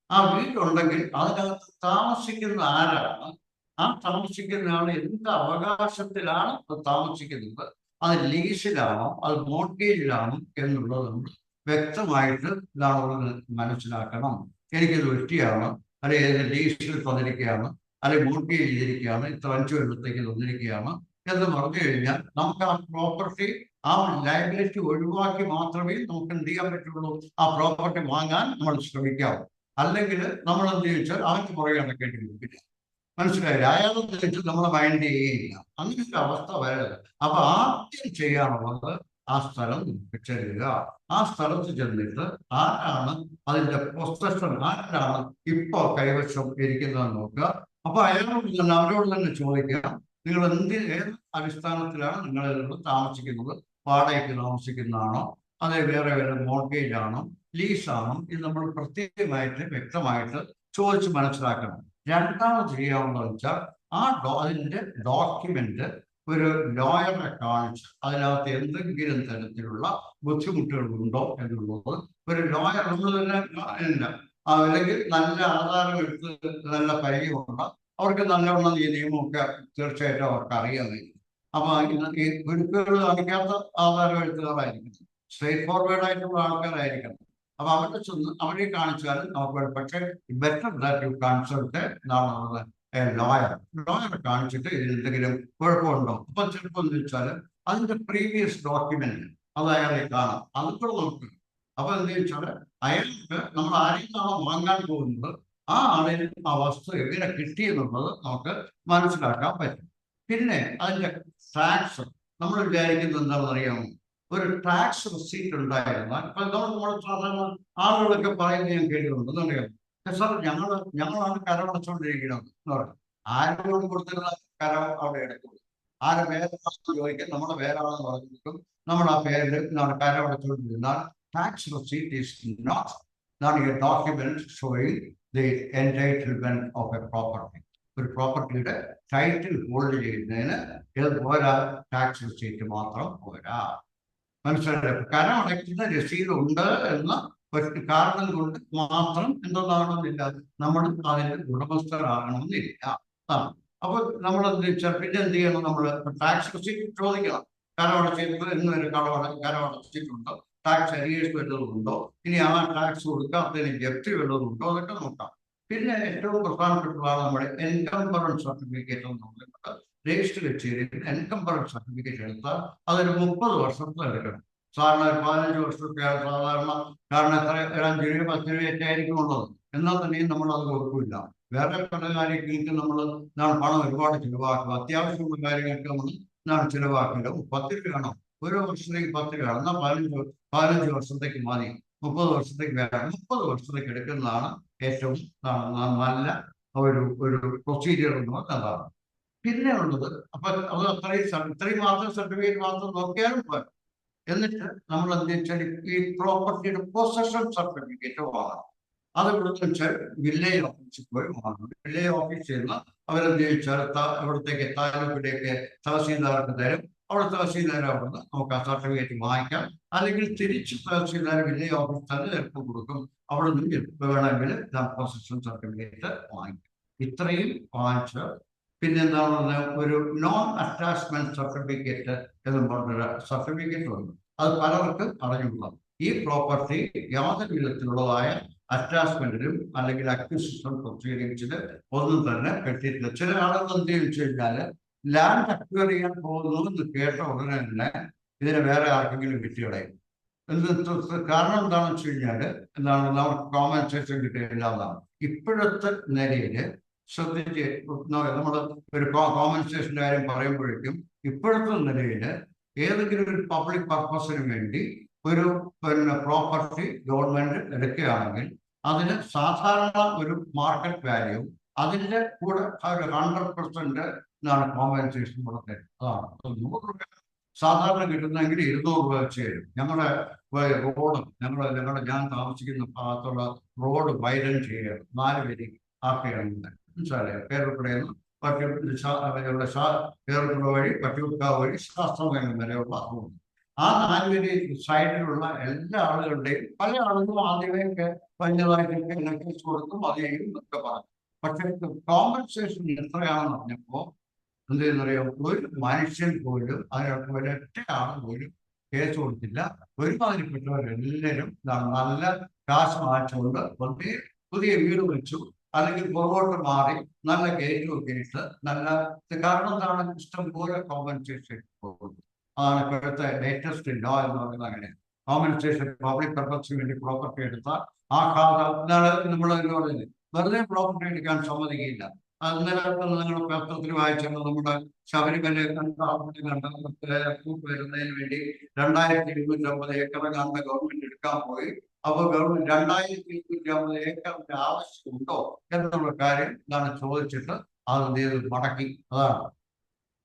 ആ വീടുണ്ടെങ്കിൽ അതിനകത്ത് താമസിക്കുന്ന ആരാണ്, ആ താമസിക്കുന്ന ആൾ എന്ത് അവകാശത്തിലാണ് അത് താമസിക്കുന്നത്, അത് ലീസിലാണോ അത് മോർഗേജിലാണോ എന്നുള്ളത് നമ്മൾ വ്യക്തമായിട്ട് മനസ്സിലാക്കണം. എനിക്കിത് വെറ്റിയാണ്, അല്ലെങ്കിൽ ഏത് ലീസിൽ തന്നിരിക്കുകയാണ്, അല്ലെങ്കിൽ മോർഗേജ് ചെയ്തിരിക്കുകയാണ്, ഇത്ര 5 കൊല്ലത്തേക്ക് തന്നിരിക്കുകയാണ് എന്ന് പറഞ്ഞു കഴിഞ്ഞാൽ നമുക്ക് ആ പ്രോപ്പർട്ടി, ആ ലയബിലിറ്റി ഒഴിവാക്കി മാത്രമേ നമുക്ക് എന്ത് ചെയ്യാൻ പറ്റുള്ളൂ, ആ പ്രോപ്പർട്ടി വാങ്ങാൻ നമ്മൾ ശ്രമിക്കാവൂ. അല്ലെങ്കിൽ നമ്മൾ എന്ത് ചോദിച്ചാൽ അവർക്ക് പുറകെ നടക്കേണ്ടി വരും. മനസ്സിലായില്ല, അയാളെന്ന് ചോദിച്ചാൽ നമ്മളെ മൈൻഡ് ചെയ്യുകയില്ല. അങ്ങനെ ഒരു അവസ്ഥ വരരുത്. അപ്പൊ ആദ്യം ചെയ്യാനുള്ളത് ആ സ്ഥലം ചെല്ലുക. ആ സ്ഥലത്ത് ചെന്നിട്ട് ആരാണ് അതിന്റെ പൊസഷൻ, ആരാണ് ഇപ്പൊ കൈവശം ഇരിക്കുന്നതെന്ന് നോക്കുക. അപ്പൊ അവരോട് തന്നെ ചോദിക്കുക, നിങ്ങൾ ഏത് അടിസ്ഥാനത്തിലാണ് നിങ്ങൾ താമസിക്കുന്നത്, വാടകയ്ക്ക് താമസിക്കുന്നതാണോ, അതെ വേറെ മോർഗേജ് ആണോ, ലീസാണോ, ഇത് നമ്മൾ പ്രത്യേകമായിട്ട് വ്യക്തമായിട്ട് ചോദിച്ച് മനസ്സിലാക്കണം. രണ്ടാമത് ചെയ്യാവുന്നതെന്ന് വെച്ചാൽ അതിന്റെ ഡോക്യുമെന്റ് ഒരു ലോയറെ കാണിച്ച് അതിനകത്ത് എന്തെങ്കിലും തരത്തിലുള്ള ബുദ്ധിമുട്ടുകളുണ്ടോ എന്നുള്ളത് ഒരു ലോയർ നമ്മൾ തന്നെ ഇല്ല, അല്ലെങ്കിൽ നല്ല ആധാരം എടുത്ത് നല്ല പരിചയമുണ്ട്, അവർക്ക് നല്ലവണ്ണം ഈ നിയമമൊക്കെ തീർച്ചയായിട്ടും അവർക്ക് അറിയാൻ കഴിയും. അപ്പൊ ഈ ഗുരുക്കൾ കാണിക്കാത്ത ആധാരം എഴുത്തുകാരായിരിക്കണം, സ്ട്രേറ്റ് ഫോർവേഡ് ആയിട്ടുള്ള ആൾക്കാരായിരിക്കണം. അപ്പൊ അവരെ കാണിച്ചാലും നമുക്ക്, പക്ഷേ ബെറ്റർ ദാറ്റ് യു കൺസൾട്ട് ലോയറെ കാണിച്ചിട്ട് ഇതിൽ എന്തെങ്കിലും കുഴപ്പമുണ്ടോ. അപ്പൊ ചിലപ്പോൾ എന്ന് വെച്ചാൽ അതിന്റെ പ്രീവിയസ് ഡോക്യുമെന്റ് അത് അയാളെ കാണാം, അതുകൂടെ നമുക്ക്. അപ്പൊ എന്താ വെച്ചാൽ അയാൾക്ക് നമ്മൾ ആരെയും നിന്നാണോ വാങ്ങാൻ പോകുന്നത് ആ ആളിന് ആ വസ്തു എങ്ങനെ കിട്ടിയെന്നുള്ളത് നമുക്ക് മനസ്സിലാക്കാൻ പറ്റും. പിന്നെ അതിന്റെ ടാക്സ് നമ്മൾ വിചാരിക്കുന്നത് എന്താണെന്ന് അറിയാമോ? ഒരു ടാക്സ് റെസീറ്റ് ഉണ്ടായിരുന്നാൽ നമ്മുടെ സാധാരണ ആളുകളൊക്കെ പറയുന്നത് ഞാൻ കേട്ടിട്ടുണ്ട്. അറിയാം, സാർ ഞങ്ങളാണ് കരമടച്ചുകൊണ്ടിരിക്കുന്നത് എന്ന് പറയും. ആരോടും കൊടുത്തിരുന്ന കരം അവിടെ എടുക്കും. ആരെ പേരാണെന്ന് ചോദിക്കാൻ നമ്മുടെ പേരാണെന്ന് പറഞ്ഞിട്ടും നമ്മൾ ആ പേരിൽ കരമടച്ചുകൊണ്ടിരുന്നാൽ tax receipt is not a document showing the entitlement of a property. ഒരു പ്രോപ്പർട്ടിയുടെ ടൈറ്റിൽ ഹോൾഡ് ചെയ്യുന്നതിന് ഇത് പോരാ, ടാക്സ് റെസീറ്റ് മാത്രം പോരാ. മനസ്സിലായോ? കരം അടയ്ക്കുന്ന രസീത് ഉണ്ട് എന്ന ഒരു കാരണം കൊണ്ട് മാത്രം എന്തൊന്നാകണമെന്നില്ല, നമ്മൾ അതിന്റെ ഉടമസ്ഥരാകണമെന്നില്ല. അപ്പൊ നമ്മൾ എന്ത് വെച്ചാൽ പിന്നെ എന്ത് ചെയ്യണം? നമ്മൾ ടാക്സ് റെസീറ്റ് ചോദിക്കണം. കരം അടച്ചിട്ട് എന്നൊരു കരം അടച്ചിട്ടുണ്ടോ, ടാക്സ് അരിയേഴ്സ് വല്ലതുണ്ടോ, ഇനി ആ ടാക്സ് കൊടുക്കാത്തതിന് ജപ്തി വല്ലതുണ്ടോ, അതൊക്കെ നോക്കാം. പിന്നെ ഏറ്റവും പ്രധാനപ്പെട്ടതാണ് നമ്മുടെ എൻകംബറൻസ് സർട്ടിഫിക്കറ്റ് എന്ന് പറയുന്നത്. രജിസ്റ്റർ കച്ചേരിയിൽ എൻകംബറൻസ് സർട്ടിഫിക്കറ്റ് എടുത്താൽ അതൊരു 30 വർഷത്തിൽ എടുക്കണം. സാധാരണ 15 വർഷമൊക്കെയാണ് സാധാരണ. കാരണം എത്ര 5 രൂപ 10 രൂപയൊക്കെ ആയിരിക്കും ഉള്ളത്. എന്നാൽ തന്നെയും നമ്മൾ അത് കൊടുക്കില്ല. വേറെ പല കാര്യങ്ങൾക്ക് നമ്മൾ പണം ഒരുപാട് ചിലവാക്കുക. അത്യാവശ്യമുള്ള കാര്യങ്ങൾക്ക് നമ്മൾ ചിലവാക്കില്ല. 10 രൂപയാണോ ഒരു വർഷത്തേക്ക് 10 രൂപയാണ്, എന്നാൽ 15 വർഷത്തേക്ക് മതി, 30 വർഷത്തേക്ക് വേണം. 30 വർഷത്തേക്ക് എടുക്കുന്നതാണ് ഏറ്റവും നല്ല ഒരു പ്രൊസീജിയർ എന്ന് പറഞ്ഞതാണ്. പിന്നെ ഉള്ളത് അപ്പൊ അത് ഇത്രയും മാത്രം സർട്ടിഫിക്കറ്റ് മാത്രം നോക്കിയാലും പോരാ. എന്നിട്ട് നമ്മൾ എന്ത് വെച്ചാൽ ഈ പ്രോപ്പർട്ടിയുടെ പൊസഷൻ സർട്ടിഫിക്കറ്റ് വാങ്ങണം. അത് ഇവിടുന്ന് വെച്ചാൽ വില്ലേജ് ഓഫീസിൽ പോയി വാങ്ങണം. വില്ലേജ് ഓഫീസിൽ നിന്ന് അവരെന്ത് ചോദിച്ചാൽ ഇവിടത്തേക്ക് താലൂക്കിലേക്ക് തഹസീൽദാർക്ക് തരും. അവിടെ തഹസീൽദാർ അവിടുന്ന് നമുക്ക് ആ സർട്ടിഫിക്കറ്റ് വാങ്ങിക്കാം. അല്ലെങ്കിൽ തിരിച്ച് തഹസീൽദാർ വില്ലേജ് ഓഫീസ് തന്നെ ചിലപ്പോൾ കൊടുക്കും. അവിടെ നിന്ന് വേണമെങ്കിൽ പൊസഷൻ സർട്ടിഫിക്കറ്റ് വാങ്ങിക്കാം. ഇത്രയും വാങ്ങിച്ച് പിന്നെന്താണെന്ന് പറഞ്ഞാൽ ഒരു നോൺ അറ്റാച്ച്മെന്റ് സർട്ടിഫിക്കറ്റ് എന്ന് പറഞ്ഞൊരു സർട്ടിഫിക്കറ്റ് ഉണ്ട്. അത് പലർക്കും അറിഞ്ഞുള്ള ഈ പ്രോപ്പർട്ടി യാതൊരു വിധത്തിലുള്ളതായ അറ്റാച്ച്മെന്റിലും അല്ലെങ്കിൽ അക്വിസിഷൻ പ്രൊസീഡിങ്സിന് ഒന്നും തന്നെ പെട്ടിട്ടില്ല. ചില ആളുകൾ എന്ത് ചോദിച്ചു കഴിഞ്ഞാൽ ലാൻഡ് അക്വയർ ചെയ്യാൻ പോകുന്നു എന്ന് കേട്ട ഉടനെ തന്നെ ഇതിനെ വേറെ ആർക്കെങ്കിലും വിറ്റുകളയും. കാരണം എന്താണെന്ന് വെച്ച് കഴിഞ്ഞാൽ നമുക്ക് കോമ്പൻസേഷൻ കിട്ടിയില്ല എന്നാണ്. ഇപ്പോഴത്തെ നിലയിൽ ശ്രദ്ധിച്ച് നമ്മൾ ഒരു കോമ്പൻസേഷന്റെ കാര്യം പറയുമ്പോഴേക്കും ഇപ്പോഴത്തെ നിലയിൽ ഏതെങ്കിലും ഒരു പബ്ലിക് പർപ്പസിന് വേണ്ടി ഒരു പ്രോപ്പർട്ടി ഗവൺമെന്റ് എടുക്കുകയാണെങ്കിൽ അതിന് സാധാരണ ഒരു മാർക്കറ്റ് വാല്യൂ, അതിന്റെ കൂടെ ഒരു 100% കോമ്പൻസേഷൻ കൊടുത്തത്. അതാണ് 100 രൂപ സാധാരണ കിട്ടുന്നെങ്കിൽ 200 രൂപ വെച്ച് തരും. ഞങ്ങളുടെ റോഡ് ഞാൻ താമസിക്കുന്ന ഭാഗത്തുള്ള റോഡ് വൈഡൻ ചെയ്യുകയാണ്. 4 വരി ആക്കുകയാണ്. മനസ്സിലായോ? കേരളത്തിൽ കേരളത്തിലുള്ള വഴി പറ്റൂർക്കാവ് വഴി ശാസ്ത്രമംഗലം വരെയുള്ള റോഡ്. ആ 4 വരി സൈഡിലുള്ള എല്ലാ ആളുകളുടെയും പല ആളുകളും ആദ്യമേ പഞ്ചായത്തിലേക്ക് കേസ് കൊടുക്കും, അത് ചെയ്യും എന്നൊക്കെ പറഞ്ഞു. പക്ഷെ കോമ്പൻസേഷൻ എത്രയാണെന്ന് പറഞ്ഞപ്പോ എന്ത് ചെയ്യുന്നറിയാം, ഒരു മനുഷ്യൻ പോലും അതിനകത്ത് ഒരൊറ്റ ആൾ പോലും കേസ് കൊടുത്തില്ല. ഒരുമാതിരിപ്പെട്ടവരെല്ലാവരും നല്ല കാശ് വാങ്ങിച്ചുകൊണ്ട് പുതിയ വീട് വെച്ചു, അല്ലെങ്കിൽ പുറകോട്ട് മാറി നല്ല ഗേറ്റുമൊക്കെ ഇട്ട് നല്ല. കാരണം എന്താണ്, ഇഷ്ടം പോലെ കോമ്പൻസേഷൻ പോകുന്നു. അതാണ് ഇപ്പോഴത്തെ ലേറ്റസ്റ്റ് ലോ എന്ന് പറയുന്നത്. അങ്ങനെ കോമ്പൻസേഷൻ പബ്ലിക് പർപ്പസിന് വേണ്ടി പ്രോപ്പർട്ടി എടുത്താൽ ആ നമ്മൾ പറയുന്നത് വെറുതെ പ്രോപ്പർട്ടി എടുക്കാൻ സമ്മതിക്കില്ല. അന്നേരം നിങ്ങൾ പത്രത്തിൽ വായിച്ചാൽ നമ്മുടെ ശബരിമല വരുന്നതിന് വേണ്ടി 2250 ഏക്കർ ഗവൺമെന്റ് എടുക്കാൻ പോയി. അപ്പൊ ഗവൺമെന്റ് 2250 ഏക്കറിന്റെ ആവശ്യമുണ്ടോ എന്നുള്ള കാര്യം ചോദിച്ചിട്ട് അത് മടക്കി. അതാണ്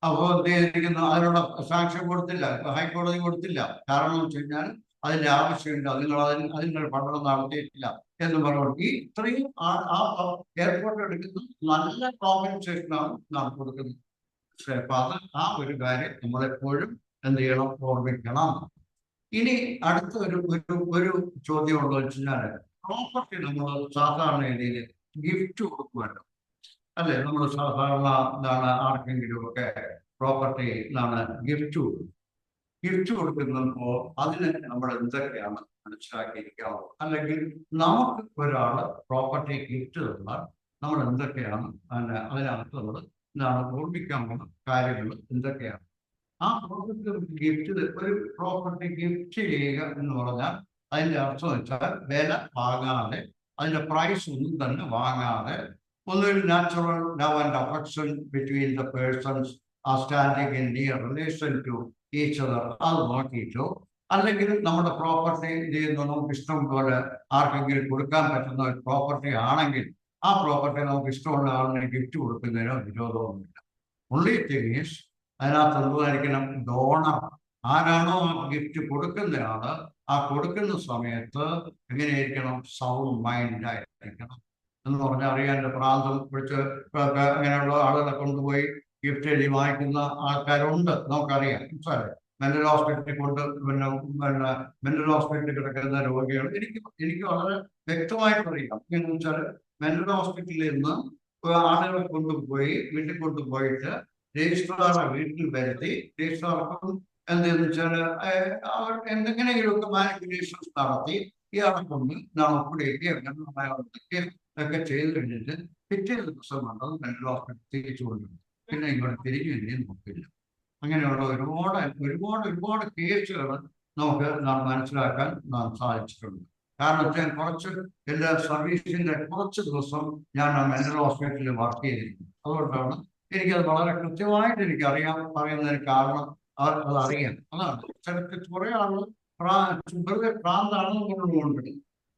അപ്പൊ എന്ത് ചെയ്തിരിക്കുന്നു, അതിനുള്ള സാങ്ഷൻ കൊടുത്തില്ല, ഹൈക്കോടതി കൊടുത്തില്ല. കാരണം എന്ന് വെച്ച് കഴിഞ്ഞാൽ അതിന്റെ ആവശ്യമില്ല, അതിനുള്ള പഠനം നടത്തിയിട്ടില്ല എന്ന് പറഞ്ഞു. ഈ ഇത്രയും എയർപോർട്ട് എടുക്കുന്നത് നല്ല കോമ്പൻസേഷനാണ് കൊടുക്കുന്നത്. അപ്പൊ അത് ആ ഒരു കാര്യം നമ്മളെപ്പോഴും എന്ത് ചെയ്യണം, ഓർമ്മിക്കണം. ഇനി അടുത്ത ഒരു ചോദ്യം ഉള്ളത് വെച്ച് കഴിഞ്ഞാൽ, പ്രോപ്പർട്ടി നമ്മൾ സാധാരണ രീതിയിൽ ഗിഫ്റ്റ് കൊടുക്കുമല്ലോ അല്ലെ? നമ്മൾ സാധാരണ ആർക്കെങ്കിലും ഒക്കെ പ്രോപ്പർട്ടി ഗിഫ്റ്റ് കൊടുക്കുമ്പോൾ അതിന് നമ്മൾ എന്തൊക്കെയാണ് മനസ്സിലാക്കിയിരിക്കാവോ? അല്ലെങ്കിൽ നമുക്ക് ഒരാള് പ്രോപ്പർട്ടി ഗിഫ്റ്റ് തന്നാൽ നമ്മൾ എന്തൊക്കെയാണ് അതിനകത്ത് നമ്മൾ എന്താണ് ഓർമ്മിക്കാനുള്ള കാര്യങ്ങൾ എന്തൊക്കെയാണ്. ആ പ്രോപ്പർട്ടി ഗിഫ്റ്റ്, ഒരു പ്രോപ്പർട്ടി ഗിഫ്റ്റ് ചെയ്യുക എന്ന് പറഞ്ഞാൽ അതിന്റെ അർത്ഥം വെച്ചാൽ വില വാങ്ങാതെ, അതിന്റെ പ്രൈസ് ഒന്നും തന്നെ വാങ്ങാതെ, ഒന്നൊരു natural love and affection between the persons are standing in near relation to each other, അത് നോക്കിയിട്ടോ, അല്ലെങ്കിൽ നമ്മുടെ പ്രോപ്പർട്ടി ചെയ്യുന്ന നമുക്ക് ഇഷ്ടം പോലെ ആർക്കെങ്കിലും കൊടുക്കാൻ പറ്റുന്ന ഒരു പ്രോപ്പർട്ടി ആണെങ്കിൽ ആ പ്രോപ്പർട്ടി നമുക്ക് ഇഷ്ടമുള്ള ആളിനെ ഗിഫ്റ്റ് കൊടുക്കുന്നതിനോ വിരോധമൊന്നുമില്ല. only thing is അതിനകത്ത് എന്തുമായിരിക്കണം, ഡോണർ ആരാണോ ആ ഗിഫ്റ്റ് കൊടുക്കുന്നയാള് ആ കൊടുക്കുന്ന സമയത്ത് എങ്ങനെയായിരിക്കണം, സൗണ്ട് മൈൻഡ് ആയിരിക്കണം. എന്ന് പറഞ്ഞാൽ അറിയാൻ പ്രാന്തം പിടിച്ച് അങ്ങനെയുള്ള ആളുകളെ കൊണ്ടുപോയി ഗിഫ്റ്റ് എഴുതി വാങ്ങിക്കുന്ന ആൾക്കാരുണ്ട്, നമുക്കറിയാം. മനസ്സിലായി? മെന്റൽ ഹോസ്പിറ്റലിൽ കൊണ്ട് മെന്റൽ ഹോസ്പിറ്റലിൽ കിടക്കുന്ന രോഗികൾ എനിക്ക് വളരെ വ്യക്തമായിട്ട് അറിയാം. എന്ന് വെച്ചാൽ മെന്റൽ ഹോസ്പിറ്റലിൽ നിന്ന് ആളുകളെ കൊണ്ടുപോയി വീട്ടിൽ കൊണ്ടുപോയിട്ട് രജിസ്ട്രാറെ വീട്ടിൽ വരുത്തി, രജിസ്ട്രാർക്കും എന്തെന്ന് വെച്ചാൽ അവർ എന്തെങ്കിലുമൊക്കെ മാനിപ്പുലേഷൻസ് നടത്തി ഇയാളെ കൊണ്ട് ഒപ്പിടുകയും ഒക്കെ ചെയ്ത് കഴിഞ്ഞിട്ട് പിറ്റേ ദിവസം വന്നത് മെന്റൽ ഹോസ്പിറ്റൽ തിരിച്ചു കൊണ്ടുവരും. പിന്നെ ഇങ്ങോട്ട് തിരിഞ്ഞു കഴിഞ്ഞാൽ നോക്കില്ല. അങ്ങനെയുള്ള ഒരുപാട് കേസുകൾ നമുക്ക് മനസ്സിലാക്കാൻ സാധിച്ചിട്ടുണ്ട്. കാരണം വെച്ചാൽ കുറച്ച് എൻ്റെ സർവീസിന്റെ കുറച്ച് ദിവസം ഞാൻ മെന്റൽ ഹോസ്പിറ്റലിൽ വർക്ക് ചെയ്തിരുന്നു. അതുകൊണ്ടാണ് എനിക്കത് വളരെ കൃത്യമായിട്ട് എനിക്കറിയാൻ പറയുന്നതിന് കാരണം അതറിയാം. അതാണ് ചിലർക്ക് കുറെ ആളുകൾ വെറുതെ ഭ്രാന്താണെന്നുള്ളതുകൊണ്ട്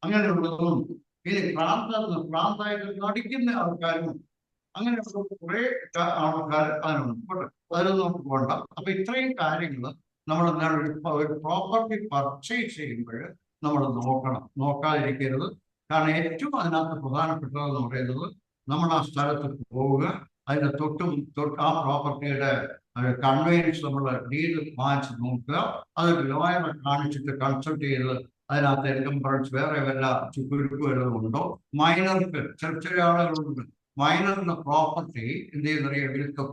അങ്ങനെയുള്ളതുകൊണ്ട്, ഇനി ഭ്രാന്തായിട്ട് നടിക്കുന്ന ആൾക്കാരും അങ്ങനെയുള്ള കുറെ ആൾക്കാർ അതിനുണ്ട്. അതിലൊന്നും നമുക്ക് പോകണ്ട. അപ്പൊ ഇത്രയും കാര്യങ്ങൾ നമ്മൾ എന്താണ് ഒരു പ്രോപ്പർട്ടി പർച്ചേസ് ചെയ്യുമ്പോൾ നമ്മൾ നോക്കാതിരിക്കരുത്. കാരണം ഏറ്റവും അതിനകത്ത് പ്രധാനപ്പെട്ടതെന്ന് പറയുന്നത് നമ്മൾ ആ സ്ഥലത്ത് പോവുക, അതിന്റെ തൊട്ട് ആ പ്രോപ്പർട്ടിയുടെ കൺവെയൻസ് നമ്മൾ ഡീഡ് വാങ്ങിച്ച് നോക്കുക, അത് ലോയറെ കാണിച്ചിട്ട് കൺസൾട്ട് ചെയ്ത് അതിനകത്ത് എൻകംബറൻസ് വേറെ വല്ല ചുക്കുരുക്ക് വല്ലതും ഉണ്ടോ. മൈനർക്ക് ചെറിയ ആളുകളുണ്ട്, മൈനറിന്റെ പ്രോപ്പർട്ടി എന്ത് ചെയ്യുന്നറിയ വിൽക്കും.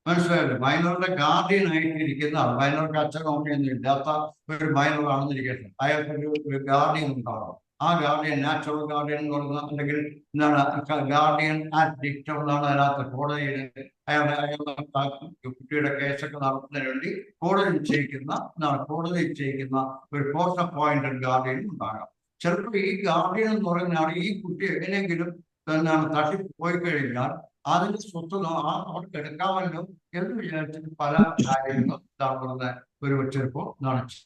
മനസ്സിലായല്ലോ? മൈനറുടെ ഗാർഡിയൻ ആയിട്ടിരിക്കുന്ന ആൾ, മൈനർക്ക് അച്ഛനോ അമ്മയൊന്നും ഇല്ലാത്ത ഒരു മൈനർ ആണെന്നിരിക്കട്ടെ, അയാൾക്കൊരു ഗാർഡിയൻ ഉണ്ടാവും. ആ ഗാർഡിയൻ നാച്ചുറൽ ഗാർഡിയൻ എന്ന് പറയുന്ന, അല്ലെങ്കിൽ എന്താണ് ഗാർഡിയൻ ആറ്റ് ഡിക്റ്റം എന്നാണ് അതിനകത്ത് കോടതിയിൽ അയാളുടെ കുട്ടിയുടെ കേസൊക്കെ നടത്തുന്നതിന് വേണ്ടി കോടതി നിശ്ചയിക്കുന്ന ഒരു കോർട്ട് അപ്പോയിന്റഡ് ഗാർഡിയൻ ഉണ്ടാകാം. ചിലപ്പോൾ ഈ ഗാർഡിയൻ എന്ന് പറയുന്നതാണ് ഈ കുട്ടി എങ്ങനെയെങ്കിലും തട്ടിപ്പോയി കഴിഞ്ഞാൽ അതിന്റെ സ്വത്ത് അവർക്ക് എടുക്കാമല്ലോ എന്ന് വിചാരിച്ചിട്ട് പല കാര്യങ്ങളും ഒരു ചിലപ്പോൾ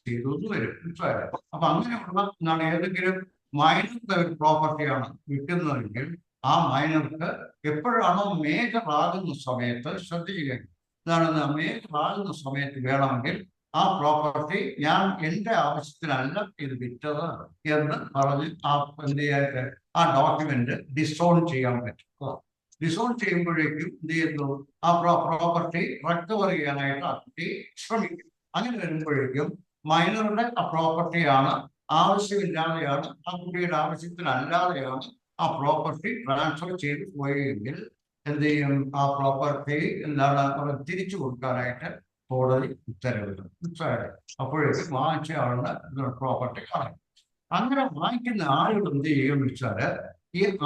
ചെയ്തു വരും. മനസ്സിലായോ? അപ്പൊ അങ്ങനെയുള്ള ഏതെങ്കിലും മൈനറിന്റെ ഒരു പ്രോപ്പർട്ടിയാണ് വിൽക്കുന്നതെങ്കിൽ ആ മൈനർക്ക് എപ്പോഴാണോ മേജർ ആകുന്ന സമയത്ത് ശ്രദ്ധിക്കുക. മേജർ ആകുന്ന സമയത്ത് വേണമെങ്കിൽ ആ പ്രോപ്പർട്ടി ഞാൻ എൻ്റെ ആവശ്യത്തിനല്ല ഇത് വിറ്റത് എന്ന് പറഞ്ഞ് എന്ത് ചെയ്യാൻ ആ ഡോക്യുമെന്റ് ഡിസോൺ ചെയ്യാൻ പറ്റും. ഡിസോൺ ചെയ്യുമ്പോഴേക്കും എന്ത് ചെയ്യുന്നു, ആ പ്രോപ്പർട്ടി റിക്കവർ ചെയ്യാനായിട്ട് ആ കുട്ടി ശ്രമിക്കും. അങ്ങനെ വരുമ്പോഴേക്കും മൈനറുടെ ആ പ്രോപ്പർട്ടിയാണ്, ആവശ്യമില്ലാതെയാണ്, ആ കുട്ടിയുടെ ആവശ്യത്തിനല്ലാതെയാണ് ആ പ്രോപ്പർട്ടി ട്രാൻസ്ഫർ ചെയ്ത് പോയെങ്കിൽ എന്ത് ചെയ്യും, ആ പ്രോപ്പർട്ടി തിരിച്ചു കൊടുക്കാനായിട്ട് കോടതി ഉത്തരവിടും. അപ്പോഴേക്കും വാങ്ങിച്ച ആളുടെ പ്രോപ്പർട്ടി കളയും. അങ്ങനെ വാങ്ങിക്കുന്ന ആളുകൾ എന്ത് ചെയ്യുമെന്ന് വെച്ചാല്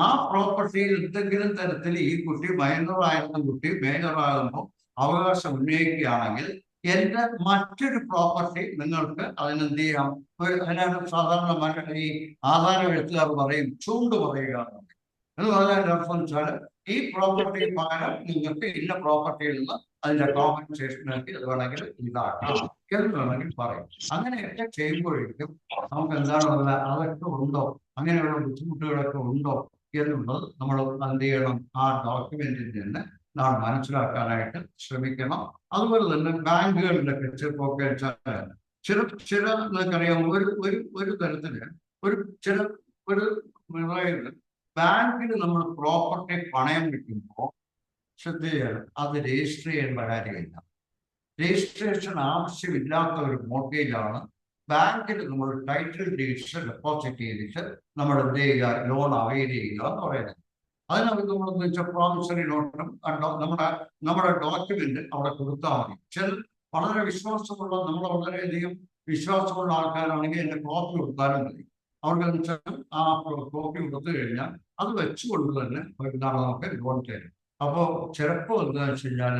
ആ പ്രോപ്പർട്ടിയിൽ എന്തെങ്കിലും തരത്തിൽ ഈ കുട്ടി മൈനറായിരുന്ന കുട്ടി മേജറാകുമ്പോൾ അവകാശം ഉന്നയിക്കുകയാണെങ്കിൽ എന്റെ മറ്റൊരു പ്രോപ്പർട്ടി നിങ്ങൾക്ക് അതിനെന്ത് ചെയ്യാം. അതിനാണ് സാധാരണ ഈ ആധാര എഴുത്തുകാർ പറയും ചൂണ്ട് പറയുക എന്ന് പറഞ്ഞാൽ അർത്ഥം വെച്ചാൽ ഈ പ്രോപ്പർട്ടി പകരം നിങ്ങൾക്ക് ഇന്ന പ്രോപ്പർട്ടിയിൽ നിന്ന് അതിന്റെ കോമ്പൻസേഷനൊക്കെ ഇത് വേണമെങ്കിൽ ഇതാക്കാം എന്ന് വേണമെങ്കിൽ പറയും. അങ്ങനെയൊക്കെ ചെയ്യുമ്പോഴേക്കും നമുക്ക് എന്താണ് അതൊക്കെ ഉണ്ടോ, അങ്ങനെയുള്ള ബുദ്ധിമുട്ടുകളൊക്കെ ഉണ്ടോ എന്നുള്ളത് നമ്മൾ എന്ത് ചെയ്യണം, ആ ഡോക്യുമെന്റിൽ നിന്ന് നാം മനസ്സിലാക്കാനായിട്ട് ശ്രമിക്കണം. അതുപോലെ തന്നെ ബാങ്കുകളിലൊക്കെ ചിലപ്പോൾ ചില നിങ്ങൾക്കറിയാം ഒരു തരത്തില് ബാങ്കിൽ നമ്മൾ പ്രോപ്പർട്ടി പണയം വെക്കുമ്പോൾ ശ്രദ്ധിച്ചാൽ അത് രജിസ്റ്റർ ചെയ്യേണ്ട കാര്യമില്ല. രജിസ്ട്രേഷൻ ആവശ്യമില്ലാത്ത ഒരു മോർഗേജാണ്. ബാങ്കിൽ നമ്മൾ ടൈറ്റിൽ ഡീഡ്സ് ഡെപ്പോസിറ്റ് ചെയ്തിട്ട് നമ്മൾ എന്ത് ചെയ്യുക, ലോൺ അവൈൽ ചെയ്യുക എന്ന് പറയുന്നത്. അതിനകത്ത് നമ്മളെന്ന് വെച്ചാൽ പ്രോമിസറി നോട്ടും നമ്മുടെ ഡോക്യുമെന്റ് അവിടെ കൊടുത്താൽ മതി. ചില വളരെ വിശ്വാസമുള്ള, നമ്മൾ വളരെയധികം വിശ്വാസമുള്ള ആൾക്കാരാണെങ്കിൽ എൻ്റെ കോപ്പി കൊടുത്താലും മതി. അവർക്കെന്ന് വെച്ചാൽ ആ കോപ്പി കൊടുത്തു കഴിഞ്ഞാൽ അത് വെച്ചുകൊണ്ട് തന്നെ എന്താണ് നമുക്ക് ലോൺ തരും. അപ്പോൾ ചിലപ്പോൾ എന്താണെന്ന് വെച്ച് കഴിഞ്ഞാൽ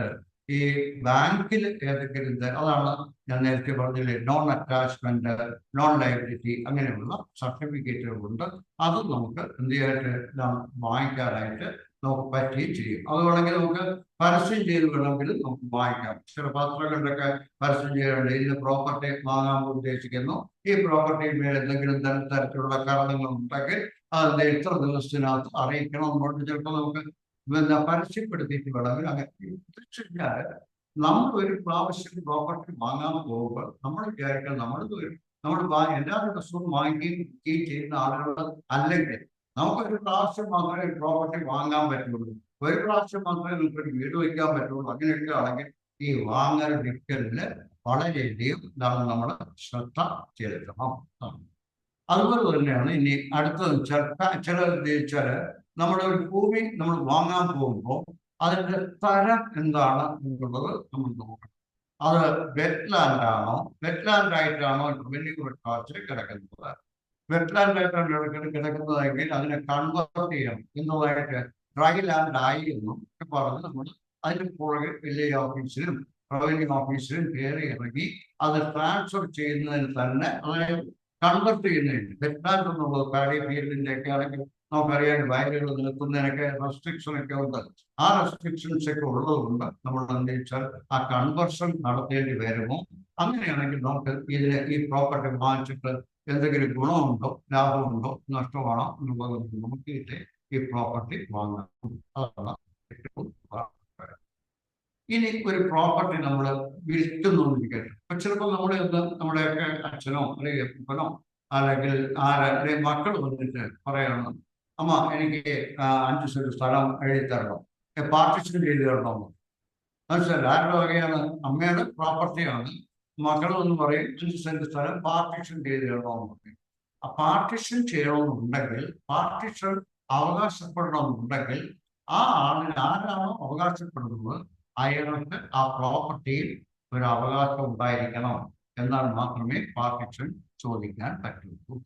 ഈ ബാങ്കിൽ ഏതെങ്കിലും അതാണ് ഞാൻ നേരത്തെ പറഞ്ഞില്ലേ, നോൺ അറ്റാച്ച്മെന്റ്, നോൺ ലയബിലിറ്റി അങ്ങനെയുള്ള സർട്ടിഫിക്കറ്റുകളുണ്ട്. അത് നമുക്ക് എന്ത് ചെയ്യാനായിട്ട് വാങ്ങിക്കാനായിട്ട് നമുക്ക് പറ്റുകയും ചെയ്യും. അത് വേണമെങ്കിൽ നമുക്ക് പരസ്യം ചെയ്ത് വേണമെങ്കിൽ നമുക്ക് വാങ്ങിക്കാം. ചില പത്രങ്ങളിലൊക്കെ പരസ്യം ചെയ്യാറുണ്ട്, ഇന്ന് പ്രോപ്പർട്ടി വാങ്ങാൻ ഉദ്ദേശിക്കുന്നു, ഈ പ്രോപ്പർട്ടിയിൽ എന്തെങ്കിലും തരത്തിലുള്ള കാരണങ്ങൾ ഉണ്ടെങ്കിൽ അതിന്റെ ഇത്ര ദിവസത്തിനകത്ത് അറിയിക്കണം എന്നുകൊണ്ട് ചിലപ്പോൾ നമുക്ക് പരസ്യപ്പെടുത്തിയിട്ട് വേണമെങ്കിൽ അങ്ങനെ. നമ്മൾ ഒരു പ്രാവശ്യം പ്രോപ്പർട്ടി വാങ്ങാൻ പോകുമ്പോൾ നമ്മൾ വിചാരിക്കണം നമ്മൾ എല്ലാ ദിവസവും വാങ്ങിക്കുകയും ചെയ്യുന്ന ആളുകൾ അല്ലെങ്കിൽ നമുക്കൊരു പ്രാവശ്യം മാത്രമേ പ്രോപ്പർട്ടി വാങ്ങാൻ പറ്റുള്ളൂ, ഒരു പ്രാവശ്യം മാത്രമേ നമുക്കൊരു വീട് വയ്ക്കാൻ പറ്റുള്ളൂ. അങ്ങനെയൊക്കെ ആണെങ്കിൽ ഈ വാങ്ങൽ വിൽക്കലിന് വളരെയധികം നമ്മൾ ശ്രദ്ധ ചെലുത്തണം. അതുപോലെ തന്നെയാണ് ഇനി അടുത്തത് ചിലർ ഉദ്ദേശിച്ചാൽ നമ്മുടെ ഒരു ഭൂമി നമ്മൾ വാങ്ങാൻ പോകുമ്പോൾ അതിന്റെ തരം എന്താണ് എന്നുള്ളത് നമ്മൾ നോക്കണം. അത് വെറ്റ്ലാൻഡ് ആണോ, വെറ്റ്ലാൻഡ് ആയിട്ടാണോ റവന്യൂ റെക്കോർഡ്സിൽ കിടക്കുന്നത്. വെറ്റ്ലാൻഡ് ആയിട്ടാണ് കിടക്കുന്നതെങ്കിൽ അതിനെ കൺവേർട്ട് ചെയ്യണം എന്നതായിട്ട് ഡ്രൈ ലാൻഡ് ആയി എന്നും പറഞ്ഞ് നമ്മൾ അതിന് പുറകെ വില്ലേജ് ഓഫീസിലും റവന്യൂ ഓഫീസിലും കയറി ഇറങ്ങി അത് ട്രാൻസ്ഫർ ചെയ്യുന്നതിന് തന്നെ, അതായത് കൺവേർട്ട് ചെയ്യുന്നതിന്. വെറ്റ്ലാൻഡ് എന്നുള്ളത് പാഡി ഫീൽഡിന്റെ ഒക്കെ ആണെങ്കിൽ നമുക്കറിയാൻ വയലുകൾ നിൽക്കുന്നതിനൊക്കെ റെസ്ട്രിക്ഷൻ ഒക്കെ ഉണ്ട്. ആ റെസ്ട്രിക്ഷൻസ് ഒക്കെ ഉള്ളതുകൊണ്ട് നമ്മൾ എന്താ വെച്ചാൽ ആ കൺവേർഷൻ നടത്തേണ്ടി വരുമോ? അങ്ങനെയാണെങ്കിൽ നമുക്ക് ഈ പ്രോപ്പർട്ടി വാങ്ങിച്ചിട്ട് എന്തെങ്കിലും ഗുണമുണ്ടോ, ലാഭമുണ്ടോ, നഷ്ടമാണോ എന്നുള്ളത് നോക്കിയിട്ട് ഈ പ്രോപ്പർട്ടി വാങ്ങാം. അതാണ് ഏറ്റവും ഇനി ഒരു പ്രോപ്പർട്ടി നമ്മൾ വിൽക്കുന്നുണ്ടിരിക്കട്ടെ. അപ്പൊ ചിലപ്പോൾ നമ്മുടെയൊക്കെ അച്ഛനോ അല്ലെങ്കിൽ അപ്പനോ അല്ലെങ്കിൽ അല്ലെങ്കിൽ മക്കൾ വന്നിട്ട് പറയണം, അമ്മ എനിക്ക് 5 സെന്റ് സ്ഥലം എഴുതി തരണം, പാർട്ടിഷൻ ചെയ്ത് തരണം. മനസ്സിലായി ആരുടെ വകയാണ്? അമ്മയുടെ പ്രോപ്പർട്ടിയാണ്. മക്കൾ എന്ന് പറയും 5 സെന്റ് സ്ഥലം പാർട്ടിഷൻ ചെയ്ത് തരണമെന്ന് പറയും. ആ പാർട്ടിഷൻ ചെയ്യണമെന്നുണ്ടെങ്കിൽ, പാർട്ടിഷൻ അവകാശപ്പെടണമെന്നുണ്ടെങ്കിൽ ആ ആളിന് ആരാണോ അവകാശപ്പെടുന്നത് അയാൾക്ക് ആ പ്രോപ്പർട്ടിയിൽ ഒരു അവകാശം ഉണ്ടായിരിക്കണം. എന്നാൽ മാത്രമേ പാർട്ടിഷൻ ചോദിക്കാൻ പറ്റുള്ളൂ.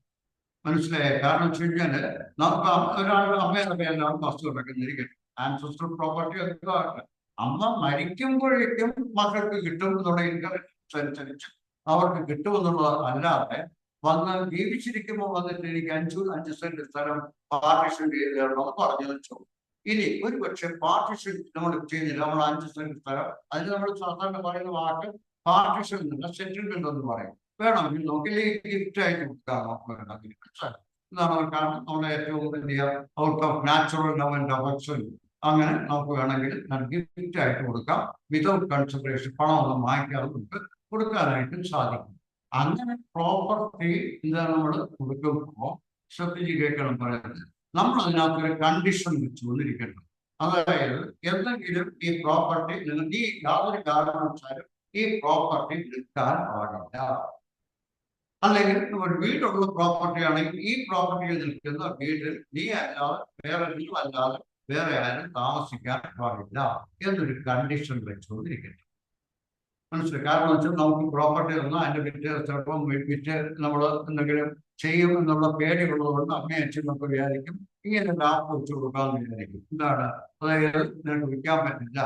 മനസ്സിലായ? കാരണം വെച്ച് കഴിഞ്ഞാല് നമുക്ക് ഒരാളുടെ അമ്മയുടെ പേരിലാണ് വസ്തു കിടക്കുന്നിരിക്കട്ടെ, ആൻസെസ്ട്രൽ പ്രോപ്പർട്ടി ഒക്കെ ആകട്ടെ, അമ്മ മരിക്കുമ്പോഴേക്കും മക്കൾക്ക് കിട്ടും എന്നുള്ള ഇൻകറക്റ്റ് അനുസരിച്ച് അവർക്ക് കിട്ടുമെന്നുള്ളത് അല്ലാതെ ജീവിച്ചിരിക്കുമ്പോൾ വന്നിട്ട് എനിക്ക് 5 സെന്റ് സ്ഥലം പാർട്ടിഷൻ ചെയ്ത് തരണമെന്ന് പറഞ്ഞു വെച്ചു. ഇനി ഒരു പക്ഷെ പാർട്ടിഷൻ നമ്മൾ ചെയ്യുന്നില്ല, നമ്മൾ 5 സെന്റ് സ്ഥലം, അതിന് നമ്മൾ സാധാരണ പറയുന്ന വാക്ക് പാർട്ടിഷൻ എന്നല്ല, സെറ്റിൽമെന്റ് എന്ന് പറയും. വേണമെങ്കിൽ നോക്കില്ലേ ഗിഫ്റ്റ് ആയിട്ട് കൊടുക്കാം. എന്താണ് കാരണം നമ്മുടെ ഏറ്റവും വലിയ out of natural love and affection, അങ്ങനെ നമുക്ക് വേണമെങ്കിൽ ഗിഫ്റ്റ് ആയിട്ട് കൊടുക്കാം. വിതൗട്ട് കൺസിഡറേഷൻ, പണമൊന്നും വാങ്ങിക്കാതെ നമുക്ക് കൊടുക്കാനായിട്ടും സാധിക്കും. അങ്ങനെ പ്രോപ്പർട്ടി എന്താണ് നമ്മൾ കൊടുക്കുമ്പോൾ ശ്രദ്ധിച്ച് കേൾക്കണം പറയുന്നത്, നമ്മൾ അതിനകത്തൊരു കണ്ടീഷൻ വെച്ച് കൊണ്ടിരിക്കണം. അതായത് എന്തെങ്കിലും ഈ പ്രോപ്പർട്ടി നിങ്ങൾക്ക് ഈ യാതൊരു കാരണവശാലും ഈ പ്രോപ്പർട്ടി വിൽക്കാൻ പാടില്ല. അല്ലെങ്കിൽ ഒരു വീടുള്ള പ്രോപ്പർട്ടി ആണെങ്കിൽ ഈ പ്രോപ്പർട്ടിയിൽ നിൽക്കുന്ന വീട്ടിൽ നീ അല്ലാതെ വേറെ ആരും താമസിക്കാൻ പാടില്ല എന്നൊരു കണ്ടീഷൻ വെച്ചുകൊണ്ടിരിക്കട്ടെ. മനസ്സിലായി? കാരണം വെച്ചാൽ നമുക്ക് പ്രോപ്പർട്ടി തന്നാൽ അതിന്റെ ചിലപ്പം വിറ്റ് നമ്മൾ എന്തെങ്കിലും ചെയ്യും എന്നുള്ള പേടിയുള്ളതുകൊണ്ട് അമ്മയും അച്ഛനൊക്കെ വിചാരിക്കും ഇങ്ങനെ ലാഭം വെച്ച് കൊടുക്കാമെന്ന് വിചാരിക്കും. എന്താണ്? അതായത് നിനക്ക് വിൽക്കാൻ പറ്റില്ല,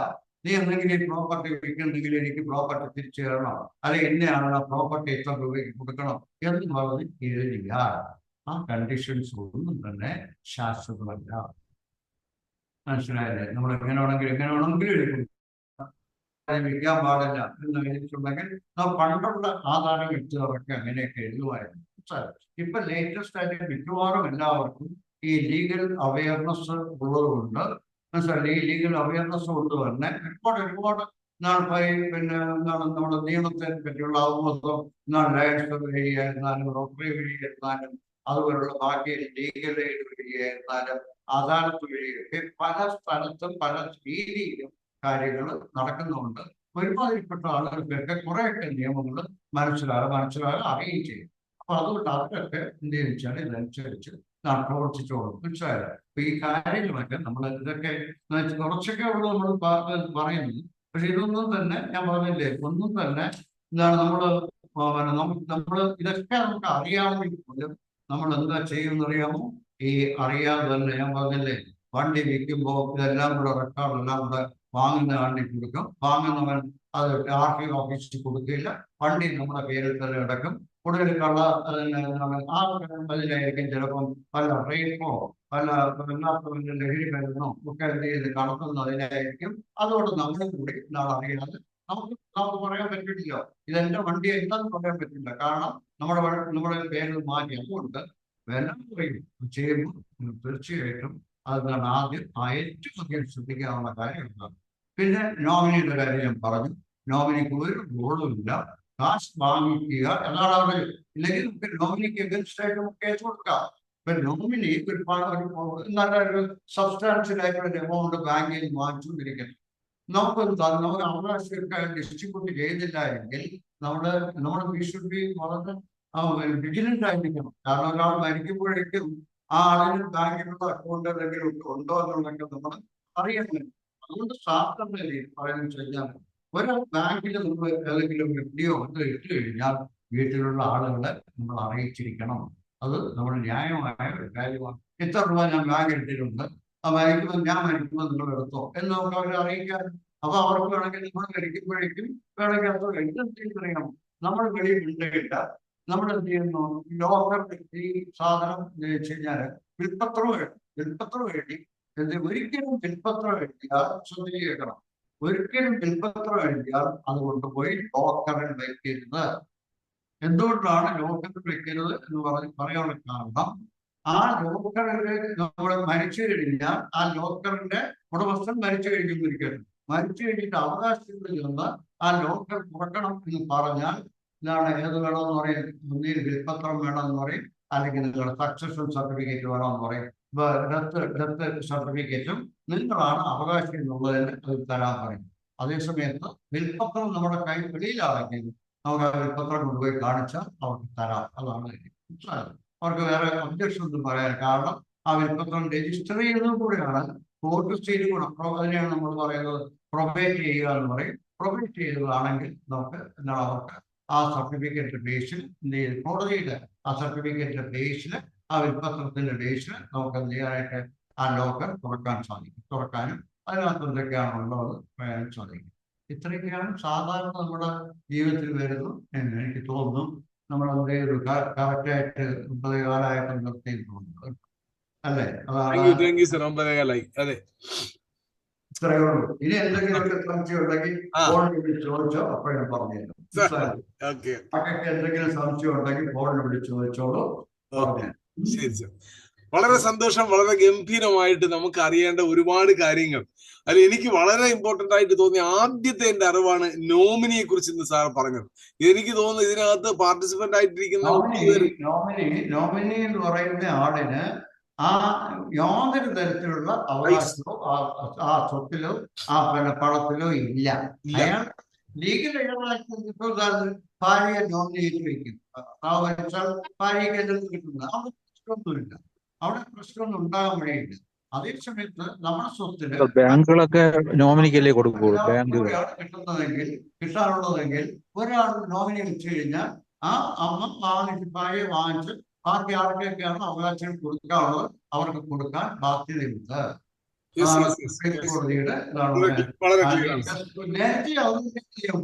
നീ എന്തെങ്കിലും ഈ പ്രോപ്പർട്ടി വിൽക്കുന്നെങ്കിൽ എനിക്ക് പ്രോപ്പർട്ടി തിരിച്ചു തരണം, അല്ലെങ്കിൽ എന്നെയാണ് ആ പ്രോപ്പർട്ടി ഇത്ര രൂപയ്ക്ക് കൊടുക്കണം എന്ന് പറഞ്ഞ് എഴുതില്ല. ആ കണ്ടീഷൻസ് ഒന്നും തന്നെ ശാശ്വതമല്ല. മനസ്സിലായല്ലേ? നമ്മൾ എങ്ങനെ വേണമെങ്കിലും എടുക്കും, വിൽക്കാൻ പാടില്ല എന്ന് എഴുതിയിട്ടുണ്ടെങ്കിൽ പണ്ടുള്ള ആധാരം വെച്ചവർക്ക് അങ്ങനെയൊക്കെ എഴുതുമായിരുന്നു. ഇപ്പൊ ലേറ്റസ്റ്റ് ആയിട്ട് മിക്കവാറും എല്ലാവർക്കും ഈ ലീഗൽ അവയർനെസ് ഉള്ളതുകൊണ്ട്, മനസ്സിലായി, ഈ ലീഗൽ അവയർനെസ് കൊണ്ട് തന്നെ ഒരുപാട് പിന്നെ എന്താണ് നമ്മുടെ നിയമത്തെ പറ്റിയുള്ള അവബോധം, ലയൻസ് വഴിയായിരുന്നാലും റോട്ടറി വഴിയായിരുന്നാലും അതുപോലുള്ള ബാക്കി ലീഗൽ എയ്ഡ് വഴിയായിരുന്നാലും അദാലത്ത് വഴിയൊക്കെ പല സ്ഥലത്തും പല രീതിയിലും കാര്യങ്ങൾ നടക്കുന്നുണ്ട്. ഒരുമാതിരിപ്പെട്ട ആളുകൾക്കൊക്കെ കുറെയൊക്കെ നിയമങ്ങൾ മനസ്സിലാകാൻ അറിയുകയും ചെയ്യും. അപ്പൊ അതുകൊണ്ട് അവരൊക്കെ എന്ത് ചോദിച്ചാൽ ഇതനുസരിച്ച് പ്രവർത്തിച്ചോളും. മനസ്സിലായത്? അപ്പൊ ഈ കാര്യങ്ങളൊക്കെ നമ്മൾ ഇതൊക്കെ കുറച്ചൊക്കെ ഉള്ളു നമ്മൾ പറയുന്നത്. പക്ഷെ ഇതൊന്നും തന്നെ ഞാൻ പറഞ്ഞില്ലേ, ഒന്നും തന്നെ എന്താണ് നമ്മൾ ഇതൊക്കെ നമുക്ക് അറിയാമെങ്കിൽ പോലും നമ്മൾ എന്താ ചെയ്യുമെന്നറിയാമോ? ഈ അറിയാതെ തന്നെ ഞാൻ പറഞ്ഞില്ലേ, വണ്ടി വിൽക്കുമ്പോൾ ഇതെല്ലാം കൂടെ റെക്കോർഡെല്ലാം കൂടെ വാങ്ങുന്ന ആളിനെ കൊടുക്കും. വാങ്ങുന്നവൻ അത് RTO ഓഫീസിൽ കൊടുക്കില്ല, വണ്ടി നമ്മുടെ പേരിൽ തന്നെ കിടക്കും. കൂടുതൽ കള്ള ആ അതിലായിരിക്കും ചിലപ്പം പല റേപ്പോ പല ലഹരി മരുന്നോ ഒക്കെ എന്ത് ചെയ്ത് കടത്തുന്നതിനായിരിക്കും. അതുകൊണ്ട് നമ്മളും കൂടി നാളെ അറിയാതെ നമുക്ക് പറയാൻ പറ്റില്ല, ഇതെന്റെ വണ്ടി എന്താണെന്ന് പറയാൻ പറ്റില്ല. കാരണം നമ്മുടെ പേരിൽ മാറ്റി. അതുകൊണ്ട് വില കുറയും ചെയ്യുമ്പോൾ തീർച്ചയായിട്ടും അതാണ് ആദ്യം ഏറ്റവും അധികം ശ്രദ്ധിക്കാവുന്ന കാര്യം എന്താണ്. പിന്നെ നോമിനിയുടെ കാര്യം ഞാൻ പറഞ്ഞു. നോമിനിക്ക് ഒരു റോളുമില്ല, കാശ് വാങ്ങിക്കുക എന്നാണ് അവർ. ഇല്ലെങ്കിൽ നമുക്ക് നോമിനിക്ക് എഗൻസ്റ്റ് ആയിട്ട് നമുക്ക് കേസ് കൊടുക്കാം. ഇപ്പൊ നോമിനി നല്ലൊരു സബ്സ്റ്റാൻഷ്യൽ ആയിട്ടുള്ള എമൗണ്ട് ബാങ്കിൽ നിന്ന് വാങ്ങിച്ചുകൊണ്ടിരിക്കണം. നമുക്ക് അവകാശം ഡിസ്ട്രിബ്യൂട്ട് ചെയ്തില്ല എങ്കിൽ നമ്മുടെ വി ഷുഡ് ബി വളരെ വിജിലന്റ് ആയിരിക്കണം. കാരണം ഒരാൾ മരിക്കുമ്പോഴേക്കും ആ ആളിന് ബാങ്കിലുള്ള അക്കൗണ്ട് എന്തെങ്കിലും ഉണ്ടോ എന്നുണ്ടെങ്കിൽ നമ്മൾ അറിയണം. അതുകൊണ്ട് സാധാരണ രീതിയിൽ പറയുന്നത് കഴിഞ്ഞാൽ ഒരു ബാങ്കിൽ നമ്മൾ ഏതെങ്കിലും എഫ്ഡിയോ ഇട്ട് കഴിഞ്ഞാൽ വീട്ടിലുള്ള ആളുകളെ നമ്മൾ അറിയിച്ചിരിക്കണം. അത് നമ്മുടെ ന്യായമായ ഒരു കാര്യമാണ്. ഇത്ര രൂപ ഞാൻ ബാങ്ക് ഇട്ടിട്ടുണ്ട്, ഞാൻ മരിക്കുമ്പോൾ നിങ്ങൾ എടുത്തോ എന്ന് നമുക്ക് അവരെ അറിയിക്കാൻ. അപ്പൊ അവർക്ക് വേണമെങ്കിൽ നമ്മൾ മരിക്കുമ്പോഴേക്കും വേണമെങ്കിൽ അത് എഴുതിറിയണം. നമ്മൾ വെളിയിൽ ഉണ്ടായിട്ട നമ്മൾ എന്ത് ചെയ്യുന്നു, ലോക്കർ ഈ സാധനം വെച്ച് കഴിഞ്ഞാല് വിൽപ്പത്രം എഴുതി ഒരിക്കലും വിൽപ്പത്രം എഴുതിയാൽ ശ്രദ്ധിക്കണം. ഒരിക്കലും വിൽപ്പത്രം എഴുതിയാൽ അത് കൊണ്ടുപോയി ലോക്കറിൽ വയ്ക്കരുത്. എന്തുകൊണ്ടാണ് ലോക്കറിൽ വെക്കരുത് എന്ന് പറയാനുള്ള കാരണം, ആ ലോക്കറിൽ നമ്മൾ മരിച്ചു കഴിഞ്ഞാൽ ആ ലോക്കറിന്റെ ഉടമസ്ഥൻ മരിച്ചു കഴിഞ്ഞിരിക്കരുത്. മരിച്ചു കഴിഞ്ഞിട്ട് അവകാശത്തിൽ നിന്ന് ആ ലോക്കർ തുറക്കണം എന്ന് പറഞ്ഞാൽ ഇതാണ് ഏത് വേണമെന്ന് പറയും. ഒന്നിൽ വിൽപ്പത്രം വേണമെന്ന് പറയും, അല്ലെങ്കിൽ നിങ്ങളുടെ സക്സഷൻ സർട്ടിഫിക്കറ്റ് വേണമെന്ന് പറയും. ഡെത്ത് സർട്ടിഫിക്കറ്റും നിങ്ങളാണ് അവകാശം എന്നുള്ളതിന് അത് തരാൻ പറയും. അതേസമയത്ത് വിൽപ്പത്രം നമ്മുടെ കൈ വെളിയിലാണെങ്കിൽ നമുക്ക് ആ വിൽപ്പത്രം കൊണ്ടുപോയി കാണിച്ചാൽ അവർക്ക് തരാം. അതാണ് അവർക്ക് വേറെ ഒബ്ജക്ഷൻ ഒന്നും പറയാൻ. കാരണം ആ വിൽപ്പത്രം രജിസ്റ്റർ ചെയ്യുന്നത് കൂടെയാണ് കോർട്ട് സ്റ്റേറ്റ് കൂടെ. അതിനെയാണ് നമ്മൾ പറയുന്നത് പ്രൊബേറ്റ് ചെയ്യുക എന്ന് പറയും. പ്രൊബേറ്റ് ചെയ്തതാണെങ്കിൽ നമുക്ക് എന്താണ് അവർക്ക് ആ സർട്ടിഫിക്കറ്റ് ബേസിൽ കോടതിയുടെ ആ സർട്ടിഫിക്കറ്റിന്റെ ബേസിൽ ആ വിൽപ്പത്രത്തിന്റെ ബേസിൽ നമുക്ക് എന്ത് ചെയ്യാനായിട്ട് ആ ലോക്കർ തുറക്കാനും അതിനകത്ത് എന്തൊക്കെയാണ് ഉള്ളത് പറയാനും സാധിക്കും. ഇത്രയൊക്കെയാണ് സാധാരണ നമ്മുടെ ജീവിതത്തിൽ വരുന്നത് എന്ന് എനിക്ക് തോന്നുന്നു. നമ്മൾ അതിന്റെ ഒരു കറക്റ്റായിട്ട് 9:15 നിർത്തിയിട്ടുള്ളത് അല്ലേ? അതാണ്. അതെ, ഇത്രയേ ഉള്ളൂ. ഇനി എന്തെങ്കിലുമൊക്കെ സംശയം ഉണ്ടെങ്കിൽ ഫോണിൽ വിളിച്ച് ചോദിച്ചോ, അപ്പോഴും പറഞ്ഞുതരും. എന്തെങ്കിലും സംശയം ഉണ്ടെങ്കിൽ ഫോണിൽ വിളിച്ച് ചോദിച്ചോളൂ, പറഞ്ഞു. ശരി സർ, വളരെ സന്തോഷം. വളരെ ഗംഭീരമായിട്ട് നമുക്ക് അറിയേണ്ട ഒരുപാട് കാര്യങ്ങൾ. അതിൽ എനിക്ക് വളരെ ഇമ്പോർട്ടന്റ് ആയിട്ട് തോന്നിയ ആദ്യത്തെ എന്റെ അറിവാണ് നോമിനിയെ കുറിച്ച് ഇന്ന് സാർ പറഞ്ഞത്. എനിക്ക് തോന്നുന്നു ഇതിനകത്ത് പാർട്ടിസിപ്പന്റ് ആയിട്ടിരിക്കുന്ന നോമിനി എന്ന് പറയുന്ന ആളിന് ആ യാതൊരു തരത്തിലുള്ള അവകാശമോ ആ സ്വത്തിലോ ആ പണത്തിലോ ഇല്ല. അയാൾ ലീഗൽ ഭാര്യയെ നോമിനേറ്റ് വയ്ക്കും. ഭാര്യയ്ക്ക് എന്തെങ്കിലും കിട്ടുന്നത് അവിടെ പ്രശ്നമൊന്നുമില്ല. അവിടെ പ്രശ്നമൊന്നും ഉണ്ടാകാൻ വഴിയില്ല. അതേസമയത്ത് നമ്മുടെ സ്വത്തിന് ബാങ്കുകളൊക്കെ നോമിനിക്കല്ലേ കൊടുക്കുള്ളൂ. കിട്ടാനുള്ളതെങ്കിൽ ഒരാൾ നോമിനി വെച്ച് കഴിഞ്ഞാൽ ആ അമ്മ ഭാര്യയെ വാങ്ങിച്ച് ബാക്കി ആർക്കൊക്കെയാണ് അവകാശം കൊടുക്കാനുള്ളത് അവർക്ക് കൊടുക്കാൻ ബാധ്യതയുണ്ട്. കോടതിയുടെ നേരത്തെ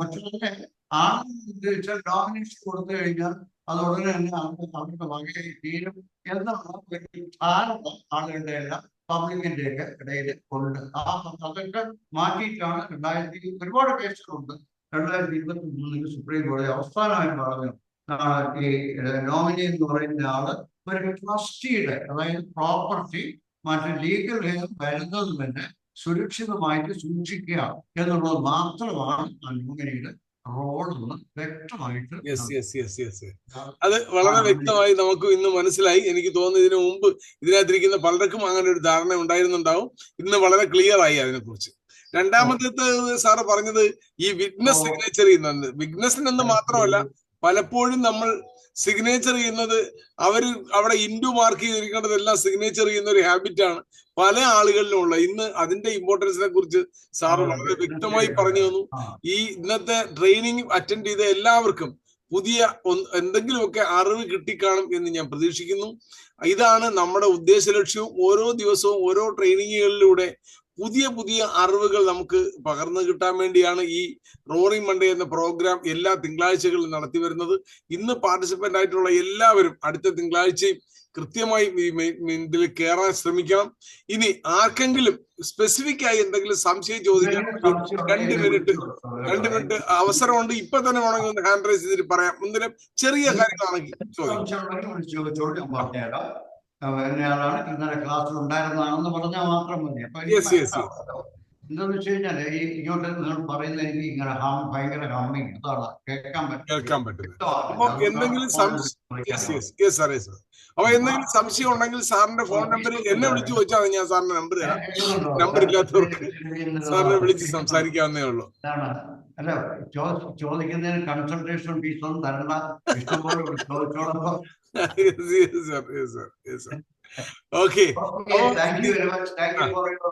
പക്ഷേ ആണെന്ന് നോമിനേഷൻ കൊടുത്തു കഴിഞ്ഞാൽ അത് ഉടനെ തന്നെ അവരുടെ വകയായി തീരും എന്നാണ് ഒരു ധാരണ ആളുകളുടെ എല്ലാം പബ്ലിക്കിന്റെ ഒക്കെ ഇടയിൽ ഉണ്ട്. അതൊക്കെ മാറ്റിയിട്ടാണ് ഒരുപാട് കേസുകളുണ്ട്. 2023 സുപ്രീം കോടതി അവസാനമായി പറഞ്ഞു ഈ നോമിനി എന്ന് പറയുന്ന ആള് ഒരു ട്രസ്റ്റിയുടെ, അതായത് പ്രോപ്പർട്ടി മറ്റു ലീഗൽ വരുന്നത് തന്നെ സുരക്ഷിതമായിട്ട് സൂക്ഷിക്കുക എന്നുള്ളത് മാത്രമാണ് ആ നോമിനിയുടെ റോൾ എന്ന് വ്യക്തമായിട്ട്. അത് വളരെ വ്യക്തമായി നമുക്ക് ഇന്ന് മനസ്സിലായി. എനിക്ക് തോന്നുന്നു ഇതിനു മുമ്പ് ഇതിനകത്തിരിക്കുന്ന പലർക്കും അങ്ങനെ ഒരു ധാരണ ഉണ്ടായിരുന്നുണ്ടാവും. ഇന്ന് വളരെ ക്ലിയർ ആയി അതിനെക്കുറിച്ച്. രണ്ടാമത്തെ സാറ് പറഞ്ഞത് ഈ വിറ്റ്നസ് സിഗ്നേച്ചർ ചെയ്യുന്നത്. വിറ്റ്നസിനെന്ന് മാത്രമല്ല, പലപ്പോഴും നമ്മൾ സിഗ്നേച്ചർ ചെയ്യുന്നത് അവിടെ ഇൻഡു മാർക്ക് ചെയ്തിരിക്കേണ്ടതെല്ലാം സിഗ്നേച്ചർ ചെയ്യുന്ന ഒരു ഹാബിറ്റാണ് പല ആളുകളിലും ഉള്ള. ഇന്ന് അതിന്റെ ഇമ്പോർട്ടൻസിനെ കുറിച്ച് സാറ് വളരെ വ്യക്തമായി പറഞ്ഞു തന്നു. ഈ ഇന്നത്തെ ട്രെയിനിങ് അറ്റൻഡ് ചെയ്ത എല്ലാവർക്കും പുതിയ എന്തെങ്കിലുമൊക്കെ അറിവ് കിട്ടിക്കാണും എന്ന് ഞാൻ പ്രതീക്ഷിക്കുന്നു. ഇതാണ് നമ്മുടെ ഉദ്ദേശ ലക്ഷ്യവും. ഓരോ ദിവസവും ഓരോ ട്രെയിനിങ്ങുകളിലൂടെ പുതിയ പുതിയ അറിവുകൾ നമുക്ക് പകർന്നു കിട്ടാൻ വേണ്ടിയാണ് ഈ റോറിംഗ് മൺഡേ എന്ന പ്രോഗ്രാം എല്ലാ തിങ്കളാഴ്ചകളിലും നടത്തി വരുന്നത്. ഇന്ന് പാർട്ടിസിപ്പന്റ് ആയിട്ടുള്ള എല്ലാവരും അടുത്ത തിങ്കളാഴ്ചയും കൃത്യമായി ഇതിൽ കയറാൻ ശ്രമിക്കണം. ഇനി ആർക്കെങ്കിലും സ്പെസിഫിക് ആയി എന്തെങ്കിലും സംശയം ചോദിക്കാൻ 2 മിനിറ്റ് അവസരമുണ്ട്. ഇപ്പൊ തന്നെ വേണമെങ്കിൽ ഒന്ന് ഹാൻഡ് റൈസ് ചെയ്തിട്ട് പറയാം. എന്തെങ്കിലും ചെറിയ കാര്യങ്ങളാണെങ്കിൽ ചോദിക്കാം. പറഞ്ഞുതരാം. എന്നയാളാണ് ഇന്നലെ ക്ലാസ്സിൽ ഉണ്ടായിരുന്നതാണെന്ന് പറഞ്ഞാൽ മാത്രം മതി. അപ്പൊ എന്താന്ന് വെച്ച് കഴിഞ്ഞാല് ഈ ഇങ്ങോട്ട് നിങ്ങൾ പറയുന്നത് എനിക്ക് ഇങ്ങനെ ഭയങ്കര ഹമ്മിങ്, അതാണ് കേൾക്കാൻ പറ്റുന്നത്. അപ്പൊ എന്തെങ്കിലും അപ്പൊ എന്തെങ്കിലും സംശയം ഉണ്ടെങ്കിൽ സാറിന്റെ ഫോൺ നമ്പർ എന്നെ വിളിച്ചു ചോദിച്ചാൽ ഞാൻ സാറിന്റെ നമ്പർ തരാം. നമ്പർ ഇല്ലാത്തവർക്ക് സാറിനെ വിളിച്ച് സംസാരിക്കാവുന്നേ ഉള്ളൂ. അല്ല, ചോദിക്കുന്നതിന് കൺസൾട്ടേഷൻ ഫീസ് ഒന്നും തരണ്ട, ഇഷ്ടംപോലെ ചോദിച്ചോളപ്പോ. Okay. Thank you very much. Thank you for your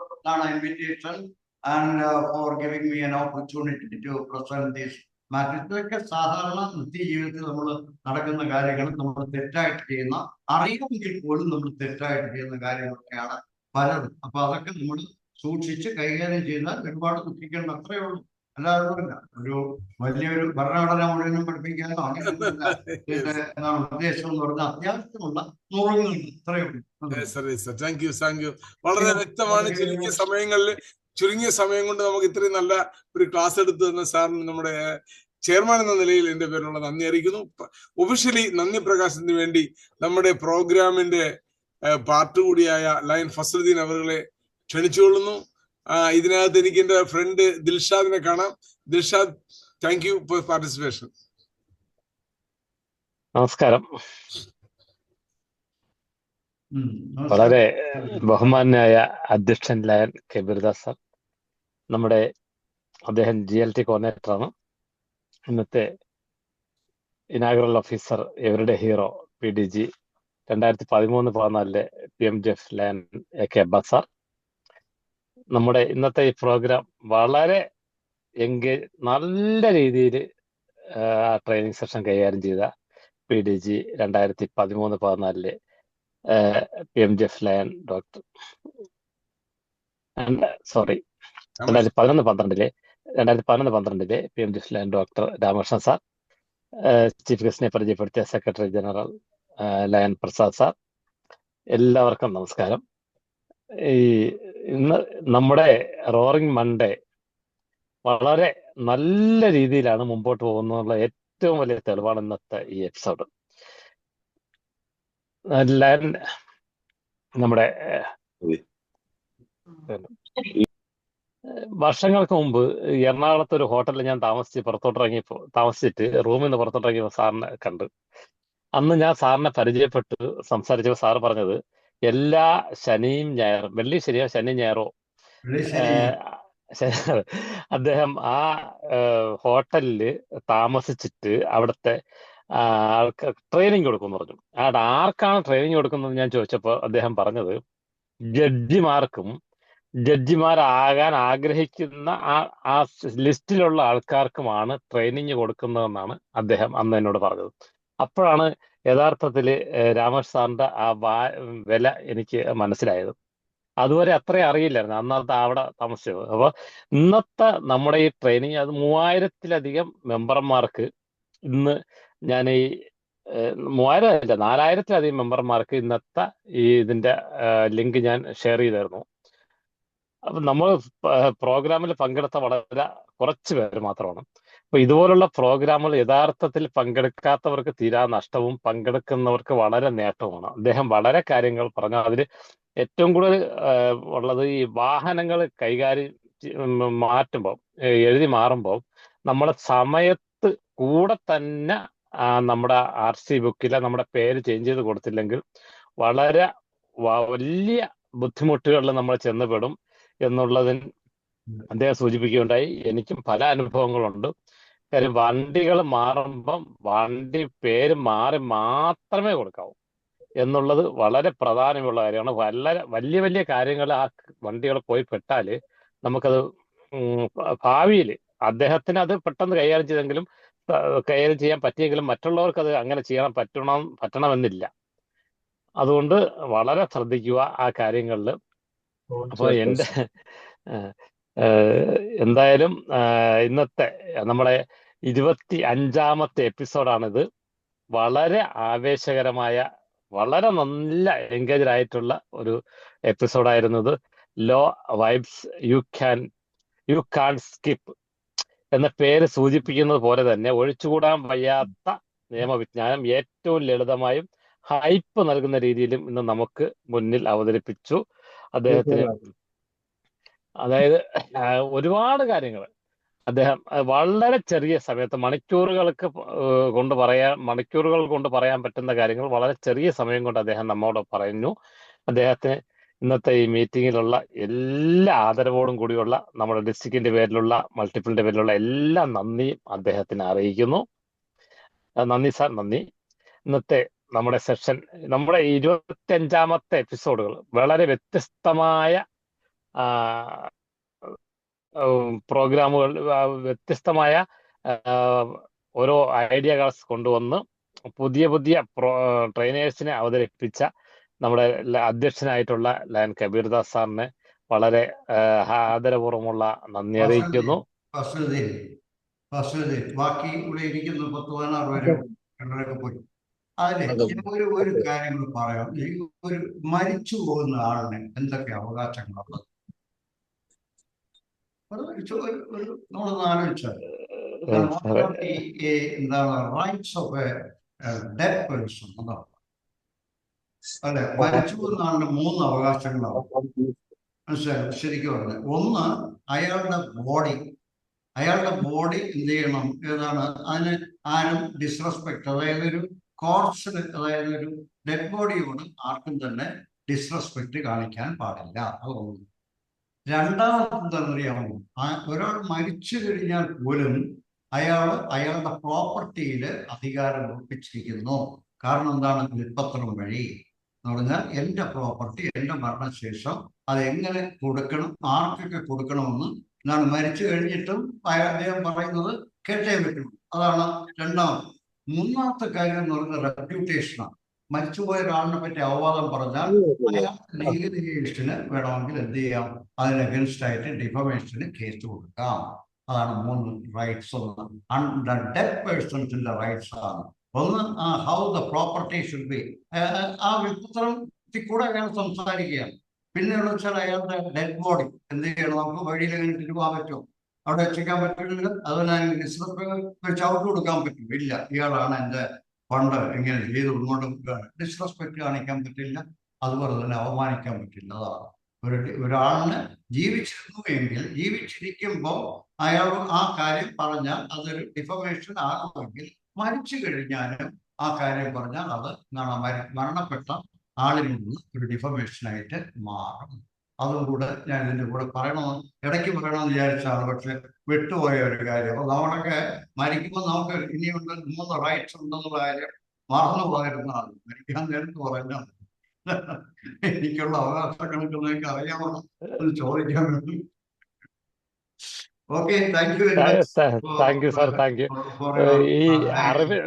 invitation and for giving me an opportunity to present this matter. ഇതൊക്കെ സാധാരണ നിത്യജീവിതത്തിൽ നമ്മൾ നടക്കുന്ന കാര്യങ്ങൾ, നമ്മൾ തെറ്റായിട്ട് ചെയ്യുന്ന, അറിയുമെങ്കിൽ പോലും നമ്മൾ തെറ്റായിട്ട് ചെയ്യുന്ന കാര്യങ്ങളൊക്കെയാണ് പലതും. അപ്പൊ അതൊക്കെ നമ്മൾ സൂക്ഷിച്ച് കൈകാര്യം ചെയ്താൽ ഒരുപാട് ദുഃഖിക്കേണ്ട, അത്രയേ ഉള്ളൂ. അല്ലാതെ ഒരു വലിയൊരു ഭരണഘടന മുഴുവനും പഠിപ്പിക്കാനോ അങ്ങനെയുള്ള ഉദ്ദേശം എന്ന് പറഞ്ഞാൽ അത്യാവശ്യമുള്ള നുറുങ്ങുകൾ ഇത്രയേ ഉള്ളൂ. Thank you. വളരെ വ്യക്തമാണ്. ചുരുങ്ങിയ സമയം കൊണ്ട് നമുക്ക് ഇത്രയും നല്ല ഒരു ക്ലാസ് എടുത്തു തന്ന സാറിന് നമ്മുടെ ചെയർമാൻ എന്ന നിലയിൽ എന്റെ പേരിലുള്ള നന്ദി അറിയിക്കുന്നു. ഒഫീഷ്യലി നന്ദി പ്രകാശത്തിന് വേണ്ടി നമ്മുടെ പ്രോഗ്രാമിന്റെ പാർട്ട് കൂടിയായ ലയൺ ഫസലുദ്ദീൻ അവരെ ക്ഷണിച്ചുകൊള്ളുന്നു. ഇതിനകത്ത് എനിക്ക് എന്റെ ഫ്രണ്ട് ദിൽഷാദിനെ കാണാം. Dilshad, thank you for participation. നമസ്കാരം. വളരെ ബഹുമാന്യായ അധ്യക്ഷൻ ലയൺ കബീർദാസ് സർ, നമ്മുടെ അദ്ദേഹം GLT കോർഡിനേറ്ററാണ്. ഇന്നത്തെ ഇനാഗറൽ ഓഫീസർ, എവരുടെ hero PDG 2013-14 PMJF Lion AK Abbas sir. നമ്മുടെ ഇന്നത്തെ ഈ പ്രോഗ്രാം വളരെ നല്ല രീതിയിൽ ട്രെയിനിങ് സെഷൻ കൈകാര്യം ചെയ്ത PDG 2013-14 PMJF Lion doctor 2011-12 PMJF Lion doctor Ramakrishnan sir, chief ഗസ്റ്റിനെ പരിചയപ്പെടുത്തിയ secretary general Lion Prasad sir, എല്ലാവർക്കും നമസ്കാരം. ഇന്ന് നമ്മുടെ റോറിംഗ് മൺഡേ വളരെ നല്ല രീതിയിലാണ് മുമ്പോട്ട് പോകുന്നുള്ള ഏറ്റവും വലിയ തെളിവാണ് ഇന്നത്തെ ഈ എപ്പിസോഡ്. നമ്മുടെ വർഷങ്ങൾക്ക് മുമ്പ് എറണാകുളത്ത് ഒരു ഹോട്ടലിൽ ഞാൻ താമസിച്ചിട്ട് റൂമിൽ നിന്ന് പുറത്തോട്ടിറങ്ങിയപ്പോൾ സാറിനെ കണ്ടു. അന്ന് ഞാൻ സാറിനെ പരിചയപ്പെട്ട് സംസാരിച്ചപ്പോൾ സാറ് പറഞ്ഞത് എല്ലാ ശനിയും ഞായറും, വെള്ളി ശനിയോ ശനി ഞായറോ അദ്ദേഹം ആ ഹോട്ടലിൽ താമസിച്ചിട്ട് അവിടുത്തെ ആൾക്ക് ട്രെയിനിങ് കൊടുക്കുമെന്ന് പറഞ്ഞു. ആർക്കാണ് ട്രെയിനിങ് കൊടുക്കുന്നത് ഞാൻ ചോദിച്ചപ്പോൾ അദ്ദേഹം പറഞ്ഞത് ജഡ്ജിമാരാകാൻ ആഗ്രഹിക്കുന്ന ആ ലിസ്റ്റിലുള്ള ആൾക്കാർക്കുമാണ് ട്രെയിനിങ് കൊടുക്കുന്നതെന്നാണ് അദ്ദേഹം അന്ന് എന്നോട് പറഞ്ഞത്. അപ്പോഴാണ് യഥാർത്ഥത്തിൽ രാമകൃഷ്ണൻ സാറിന്റെ ആ വില എനിക്ക് മനസ്സിലായത്. അതുവരെ അത്രയും അറിയില്ലായിരുന്നു, അന്നത്തെ അവിടെ താമസിച്ചത്. അപ്പൊ ഇന്നത്തെ നമ്മുടെ ഈ ട്രെയിനിങ്, അത് 3000-ലധികം മെമ്പർമാർക്ക് ഇന്ന് ഞാൻ ഈ 4000-ലധികം മെമ്പർമാർക്ക് ഇന്നത്തെ ഇതിന്റെ ലിങ്ക് ഞാൻ ഷെയർ ചെയ്തായിരുന്നു. അപ്പൊ നമ്മൾ പ്രോഗ്രാമിൽ പങ്കെടുത്ത വളരെ കുറച്ച് പേര് മാത്രമാണ്. അപ്പൊ ഇതുപോലുള്ള പ്രോഗ്രാമുകൾ യഥാർത്ഥത്തിൽ പങ്കെടുക്കാത്തവർക്ക് തീരാ നഷ്ടവും പങ്കെടുക്കുന്നവർക്ക് വളരെ നേട്ടവുമാണ്. അദ്ദേഹം വളരെ കാര്യങ്ങൾ പറഞ്ഞു. അതിൽ ഏറ്റവും കൂടുതൽ ഉള്ളത് ഈ വാഹനങ്ങൾ കൈകാര്യം എഴുതി മാറുമ്പോൾ നമ്മുടെ സമയത്ത് കൂടെ തന്നെ നമ്മുടെ RC ബുക്കിലെ നമ്മുടെ പേര് ചേഞ്ച് ചെയ്ത് കൊടുത്തില്ലെങ്കിൽ വളരെ വലിയ ബുദ്ധിമുട്ടുകളിൽ നമ്മൾ ചെന്നുപെടും എന്നുള്ളതിന് അദ്ദേഹം സൂചിപ്പിക്കുകയുണ്ടായി. എനിക്കും പല അനുഭവങ്ങളുണ്ട്. കാര്യം വണ്ടികൾ മാറുമ്പം വണ്ടി പേര് മാറി മാത്രമേ കൊടുക്കാവൂ എന്നുള്ളത് വളരെ പ്രാധാന്യമുള്ള കാര്യമാണ്. വലിയ വലിയ കാര്യങ്ങൾ ആ വണ്ടികൾ പോയി പെട്ടാൽ നമുക്കത് ഭാവിയിൽ അദ്ദേഹത്തിന് അത് പെട്ടെന്ന് കൈകാര്യം ചെയ്തെങ്കിലും കൈകാര്യം ചെയ്യാൻ പറ്റിയെങ്കിലും മറ്റുള്ളവർക്ക് അത് അങ്ങനെ ചെയ്യാൻ പറ്റണമെന്നില്ല. അതുകൊണ്ട് വളരെ ശ്രദ്ധിക്കുക ആ കാര്യങ്ങളിൽ. അപ്പോൾ എൻ്റെ എന്തായാലും ഇന്നത്തെ നമ്മുടെ 25ാമത്തെ എപ്പിസോഡാണിത്. വളരെ ആവേശകരമായ, വളരെ നല്ല എൻഗേജഡ് ആയിട്ടുള്ള ഒരു എപ്പിസോഡായിരുന്നത്. Low vibes you can skip എന്ന പേര് സൂചിപ്പിക്കുന്നത് പോലെ തന്നെ ഒഴിച്ചുകൂടാൻ വയ്യാത്ത നിയമവിജ്ഞാനം ഏറ്റവും ലളിതമായും ഹൈപ്പ് നൽകുന്ന രീതിയിലും ഇന്ന് നമുക്ക് മുന്നിൽ അവതരിപ്പിച്ചു അദ്ദേഹത്തിന്. അതായത് ഒരുപാട് കാര്യങ്ങൾ അദ്ദേഹം വളരെ ചെറിയ സമയത്ത് മണിക്കൂറുകൾ കൊണ്ട് പറയാൻ പറ്റുന്ന കാര്യങ്ങൾ വളരെ ചെറിയ സമയം കൊണ്ട് അദ്ദേഹം നമ്മോട് പറഞ്ഞു. അദ്ദേഹത്തിന് ഇന്നത്തെ ഈ മീറ്റിങ്ങിലുള്ള എല്ലാ ആദരവോടും കൂടിയുള്ള നമ്മുടെ ഡിസ്ട്രിക്റ്റിന്റെ പേരിലുള്ള, മൾട്ടിപ്പിളിന്റെ പേരിലുള്ള എല്ലാ നന്ദിയും അദ്ദേഹത്തിന് അറിയിക്കുന്നു. നന്ദി സാർ, നന്ദി. ഇന്നത്തെ നമ്മുടെ സെഷൻ, നമ്മുടെ 25ാമത്തെ എപ്പിസോഡുകൾ വളരെ വ്യത്യസ്തമായ പ്രോഗ്രാമുകൾ, വ്യത്യസ്തമായ ഓരോ ഐഡിയകൾ കൊണ്ടുവന്ന് പുതിയ ട്രെയിനേഴ്സിനെ അവതരിപ്പിച്ച നമ്മുടെ അധ്യക്ഷനായിട്ടുള്ള ലയൻ കബീർദാസ് സാറിനെ വളരെ ആദരപൂർവ്വമുള്ള നന്ദി അറിയിക്കുന്നു. ബാക്കി ഇവിടെ ഇരിക്കുന്ന 10-16 പേര് പോയി. അതിലെ ഒരു കാര്യം കൂടി പറയാം. ഒരു മരിച്ചു പോകുന്ന ആളിന് എന്തൊക്കെ അവകാശങ്ങളുള്ളത് നമ്മളൊന്ന് ആലോചിച്ചാൽ എന്താണ് rights of A dead person എന്നാണ്. അല്ലെ, മരിച്ചു പോകുന്ന ആളിന് 3 അവകാശങ്ങളാണ്. മനസ്സിലായി? ശരിക്കും പറഞ്ഞത്, ഒന്ന് അയാളുടെ ബോഡി എന്ത് ചെയ്യണം? ഏതാണ് അതിന് ആരും ഡിസ്റെസ്പെക്ട്, അതായത് ഒരു കോർപ്സിന്, അതായത് ഒരു ഡെഡ് ബോഡിയോട് ആർക്കും തന്നെ ഡിസ്റെസ്പെക്ട് കാണിക്കാൻ പാടില്ല. അതൊന്നും. രണ്ടാമത് എന്താണെന്നറിയാമോ? ഒരാൾ മരിച്ചു കഴിഞ്ഞാൽ പോലും അയാളുടെ പ്രോപ്പർട്ടിയിൽ അധികാരം ഉറപ്പിച്ചിരിക്കുന്നു. കാരണം എന്താണ്? വിൽപ്പത്രം വഴി എന്ന് പറഞ്ഞാൽ എൻ്റെ പ്രോപ്പർട്ടി എൻ്റെ മരണശേഷം അതെങ്ങനെ കൊടുക്കണം, ആർക്കൊക്കെ കൊടുക്കണമെന്ന് എന്താണ് മരിച്ചു കഴിഞ്ഞിട്ടും അദ്ദേഹം പറയുന്നത് കേട്ടേ പറ്റുള്ളൂ. അതാണ് രണ്ടാമത്. മൂന്നാമത്തെ കാര്യം എന്ന് പറയുന്നത് റെപ്യൂട്ടേഷനാണ്. മരിച്ചുപോയ ഒരാളിനെ പറ്റി അവവാദം പറഞ്ഞാൽ ലീഗലിസ്റ്റിന് വേണമെങ്കിൽ എന്ത് ചെയ്യാം? അതിന് അഗൻസ്റ്റ് ആയിട്ട് ഡിഫമേഷന് കേസ് കൊടുക്കാം. അതാണ് 3 റൈറ്റ്സ്. ഒന്ന് ഡെഡ് പേഴ്സൺസിന്റെ റൈറ്റ്സ് ആണ്. ഒന്ന് how the property should be, ആ വിൽപ്പത്രത്തിൽ കൂടെ അയാൾ സംസാരിക്കുകയാണ്. പിന്നെയുള്ള വെച്ചാൽ അയാളുടെ ഡെഡ് ബോഡി എന്ത് ചെയ്യണം? നമുക്ക് വഴിയിൽ എങ്ങനെ തിരുവാൻ പറ്റുമോ? അവിടെ വെച്ചേക്കാൻ പറ്റില്ല. അതുപോലെ ചവിട്ട് കൊടുക്കാൻ പറ്റും? ഇല്ല. ഇയാളാണ് എൻ്റെ ഫണ്ട് ഇങ്ങനെ ചെയ്ത് മുന്നോട്ട് ഡിസ്റെസ്പെക്ട് കാണിക്കാൻ പറ്റില്ല. അതുപോലെ തന്നെ അവമാനിക്കാൻ പറ്റില്ല. അതാണ് ഒരാളിന് ജീവിച്ചിരുന്നു എങ്കിൽ, ജീവിച്ചിരിക്കുമ്പോൾ അയാൾ ആ കാര്യം പറഞ്ഞാൽ അതൊരു ഡിഫമേഷൻ ആകുമെങ്കിൽ, മരിച്ചു കഴിഞ്ഞാലും ആ കാര്യം പറഞ്ഞാൽ അത് മരണപ്പെട്ട ആളിൽ നിന്ന് ഒരു ഡിഫമേഷനായിട്ട് മാറും. അതും കൂടെ ഞാൻ ഇതിൻ്റെ കൂടെ ഇടയ്ക്ക് പറയണമെന്ന് വിചാരിച്ചാണ്, പക്ഷെ വിട്ടുപോയ ഒരു കാര്യം. അപ്പൊ നമ്മളൊക്കെ മരിക്കുമ്പോൾ നമുക്ക് ഇനിയുണ്ട് 3 റൈറ്റ്സ് ഉണ്ടെന്നുള്ള കാര്യം മറന്നു പോയിരുന്നതാണ്. മരിക്കാൻ നേരത്ത് പറഞ്ഞാൽ എനിക്കുള്ള അവകാശങ്ങളൊക്കെ നിങ്ങൾക്ക് അറിയാമോ എന്ന് ചോദിക്കാൻ വേണ്ടി. Okay, thank you very much. Thank you sir, thank U. ഈ അറിവ്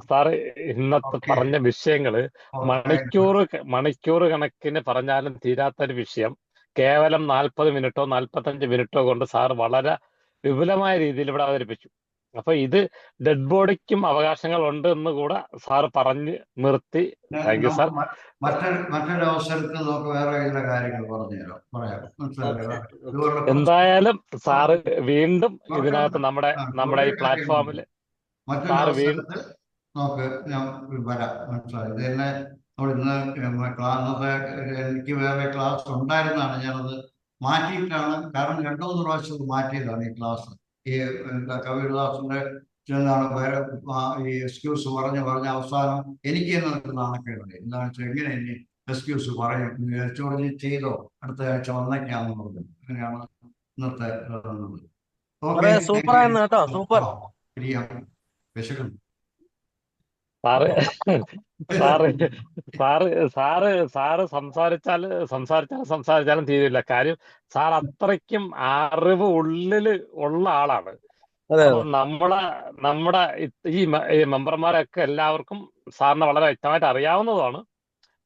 സാറ് ഇന്നത്തെ പറഞ്ഞ വിഷയങ്ങള് മണിക്കൂർ കണക്കിന് പറഞ്ഞാലും തീരാത്തൊരു വിഷയം കേവലം 40 മിനിറ്റോ 45 മിനിറ്റോ കൊണ്ട് സാർ വളരെ വിപുലമായ രീതിയിൽ ഇവിടെ അവതരിപ്പിച്ചു. അപ്പൊ ഇത് ഡെഡ് ബോഡിക്കും അവകാശങ്ങൾ ഉണ്ട് എന്ന് കൂടെ സാർ പറഞ്ഞ് നിർത്തി. Thank you sir. മറ്റൊരു അവസരത്തിൽ നമുക്ക് വേറെ ചില കാര്യങ്ങൾ പറയാം. എന്തായാലും സാറ് വീണ്ടും ഇതിനകത്ത് നമ്മുടെ ഈ പ്ലാറ്റ്ഫോമിൽ സാറ് വീണ്ടും നമുക്ക് ഞാൻ വരാം. മനസ്സിലായി? ഇത് തന്നെ നമ്മൾ ഇന്നത്തെ എനിക്ക് വേറെ ക്ലാസ് ഉണ്ടായിരുന്നതാണ്, ഞാനത് മാറ്റിയിട്ടാണ്. കാരണം 2-3 പ്രാവശ്യം മാറ്റിയതാണ് ഈ ക്ലാസ്. ഈ കബീർദാസിന്റെ ഈ എക്സ്ക്യൂസ് പറഞ്ഞ് അവസാനം എനിക്ക് തന്നെ നാണക്കേടുണ്ട്. എന്താണെന്ന് വെച്ചാൽ എങ്ങനെ ഇനി എക്സ്ക്യൂസ് പറയും? ചോദ്യം ചെയ്തോ, അടുത്ത ആഴ്ച വന്നേക്കാന്ന് പറഞ്ഞു. അങ്ങനെയാണ് ഇന്നത്തെ. വിശക്കുന്നു സാറ് സംസാരിച്ചാലും തീരില്ല. കാര്യം സാർ അത്രയ്ക്കും അറിവ് ഉള്ളില് ഉള്ള ആളാണ്. അതെ അപ്പൊ നമ്മുടെ ഈ മെമ്പർമാരൊക്കെ എല്ലാവർക്കും സാറിന് വളരെ വ്യക്തമായിട്ട് അറിയാവുന്നതാണ്.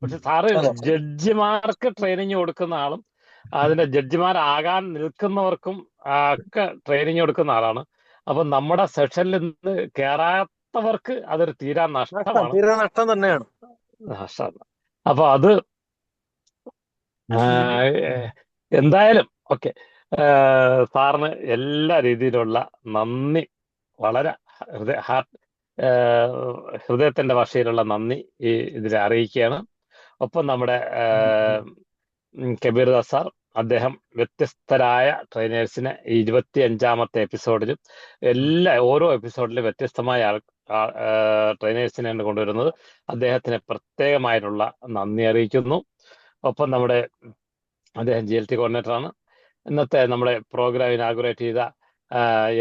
പക്ഷെ സാറ് അതെ ജഡ്ജിമാർക്ക് ട്രെയിനിങ് കൊടുക്കുന്ന ആളും അതിന്റെ ജഡ്ജിമാരാകാൻ നിൽക്കുന്നവർക്കും ഒക്കെ ട്രെയിനിങ് കൊടുക്കുന്ന ആളാണ്. അപ്പൊ നമ്മുടെ സെഷനിൽ നിന്ന് കയറാത്തവർക്ക് അതൊരു തീരാ നഷ്ടമാണ്. നഷ്ടം തന്നെയാണ്. നഷ്ടമാണ്. അപ്പൊ അത് എന്തായാലും ഓക്കെ, സാറിന് എല്ലാ രീതിയിലുള്ള നന്ദി, വളരെ ഹൃദയത്തിന്റെ ഭാഷയിലുള്ള നന്ദി ഇതിൽ അറിയിക്കുകയാണ്. ഒപ്പം നമ്മുടെ കബീർദാസ് സാർ, അദ്ദേഹം വ്യത്യസ്തരായ ട്രെയിനേഴ്സിനെ 25ാമത്തെ എപ്പിസോഡിലും ഓരോ എപ്പിസോഡിലും വ്യത്യസ്തമായ ട്രെയിനേഴ്സിനെയാണ് കൊണ്ടുവരുന്നത്. അദ്ദേഹത്തിന് പ്രത്യേകമായിട്ടുള്ള നന്ദി അറിയിക്കുന്നു. ഒപ്പം നമ്മുടെ അദ്ദേഹം GLT കോർഡിനേറ്ററാണ്. ഇന്നത്തെ നമ്മുടെ പ്രോഗ്രാം ഇനാഗുറേറ്റ് ചെയ്ത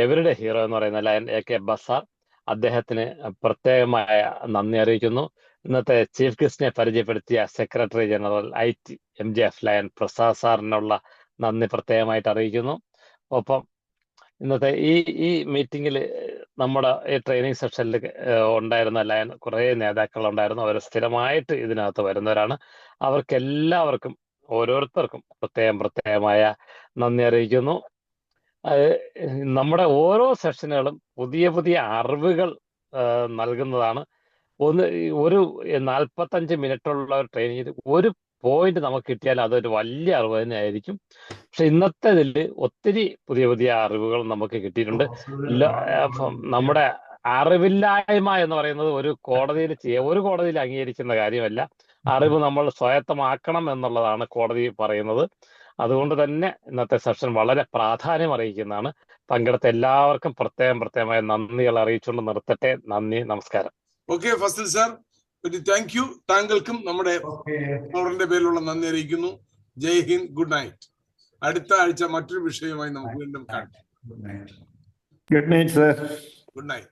എവരുടെ ഹീറോ എന്ന് പറയുന്ന ലയൻ AK അബ്ബാസ് സാർ, അദ്ദേഹത്തിന് പ്രത്യേകമായ നന്ദി അറിയിക്കുന്നു. ഇന്നത്തെ ചീഫ് ഗസ്റ്റിനെ പരിചയപ്പെടുത്തിയ secretary general IT MJF Lion Prasad സാറിനുള്ള നന്ദി പ്രത്യേകമായിട്ട് അറിയിക്കുന്നു. ഒപ്പം ഇന്നത്തെ ഈ മീറ്റിംഗിൽ നമ്മുടെ ഈ ട്രെയിനിങ് സെഷനിൽ ഉണ്ടായിരുന്ന ലയൻ കുറേ നേതാക്കൾ ഉണ്ടായിരുന്നു. അവർ സ്ഥിരമായിട്ട് ഇതിനകത്ത് വരുന്നവരാണ്. അവർക്കെല്ലാവർക്കും ഓരോരുത്തർക്കും പ്രത്യേകമായ നന്ദി അറിയിക്കുന്നു. നമ്മുടെ ഓരോ സെഷനുകളും പുതിയ അറിവുകൾ നൽകുന്നതാണ്. ഒരു 45 മിനിറ്റുള്ള ഒരു ട്രെയിനിങ്ങിൽ ഒരു പോയിന്റ് നമുക്ക് കിട്ടിയാൽ അതൊരു വലിയ അറിവ് തന്നെയായിരിക്കും. പക്ഷെ ഇന്നത്തെ ഇതിൽ ഒത്തിരി പുതിയ അറിവുകൾ നമുക്ക് കിട്ടിയിട്ടുണ്ട്. നമ്മുടെ അറിവില്ലായ്മ എന്ന് പറയുന്നത് ഒരു കോടതിയിൽ അംഗീകരിക്കുന്ന കാര്യമല്ല. അറിവ് നമ്മൾ സ്വായത്തമാക്കണം എന്നുള്ളതാണ് കോടതി പറയുന്നത്. അതുകൊണ്ട് തന്നെ ഇന്നത്തെ സെഷൻ വളരെ പ്രാധാന്യം അറിയിക്കുന്നതാണ്. പങ്കെടുത്ത എല്ലാവർക്കും പ്രത്യേകമായ നന്ദികൾ അറിയിച്ചുകൊണ്ട് നിർത്തട്ടെ. നന്ദി, നമസ്കാരം. Okay Fazil sir, thank you. താങ്കൾക്കും നമ്മുടെ ഫ്ലോറിന്റെ പേരിലുള്ള നന്ദി അറിയിക്കുന്നു. Jai Hind, good night. അടുത്ത ആഴ്ച മറ്റൊരു വിഷയവുമായി നമുക്ക് വീണ്ടും കാണാം. Good night sir. Good night.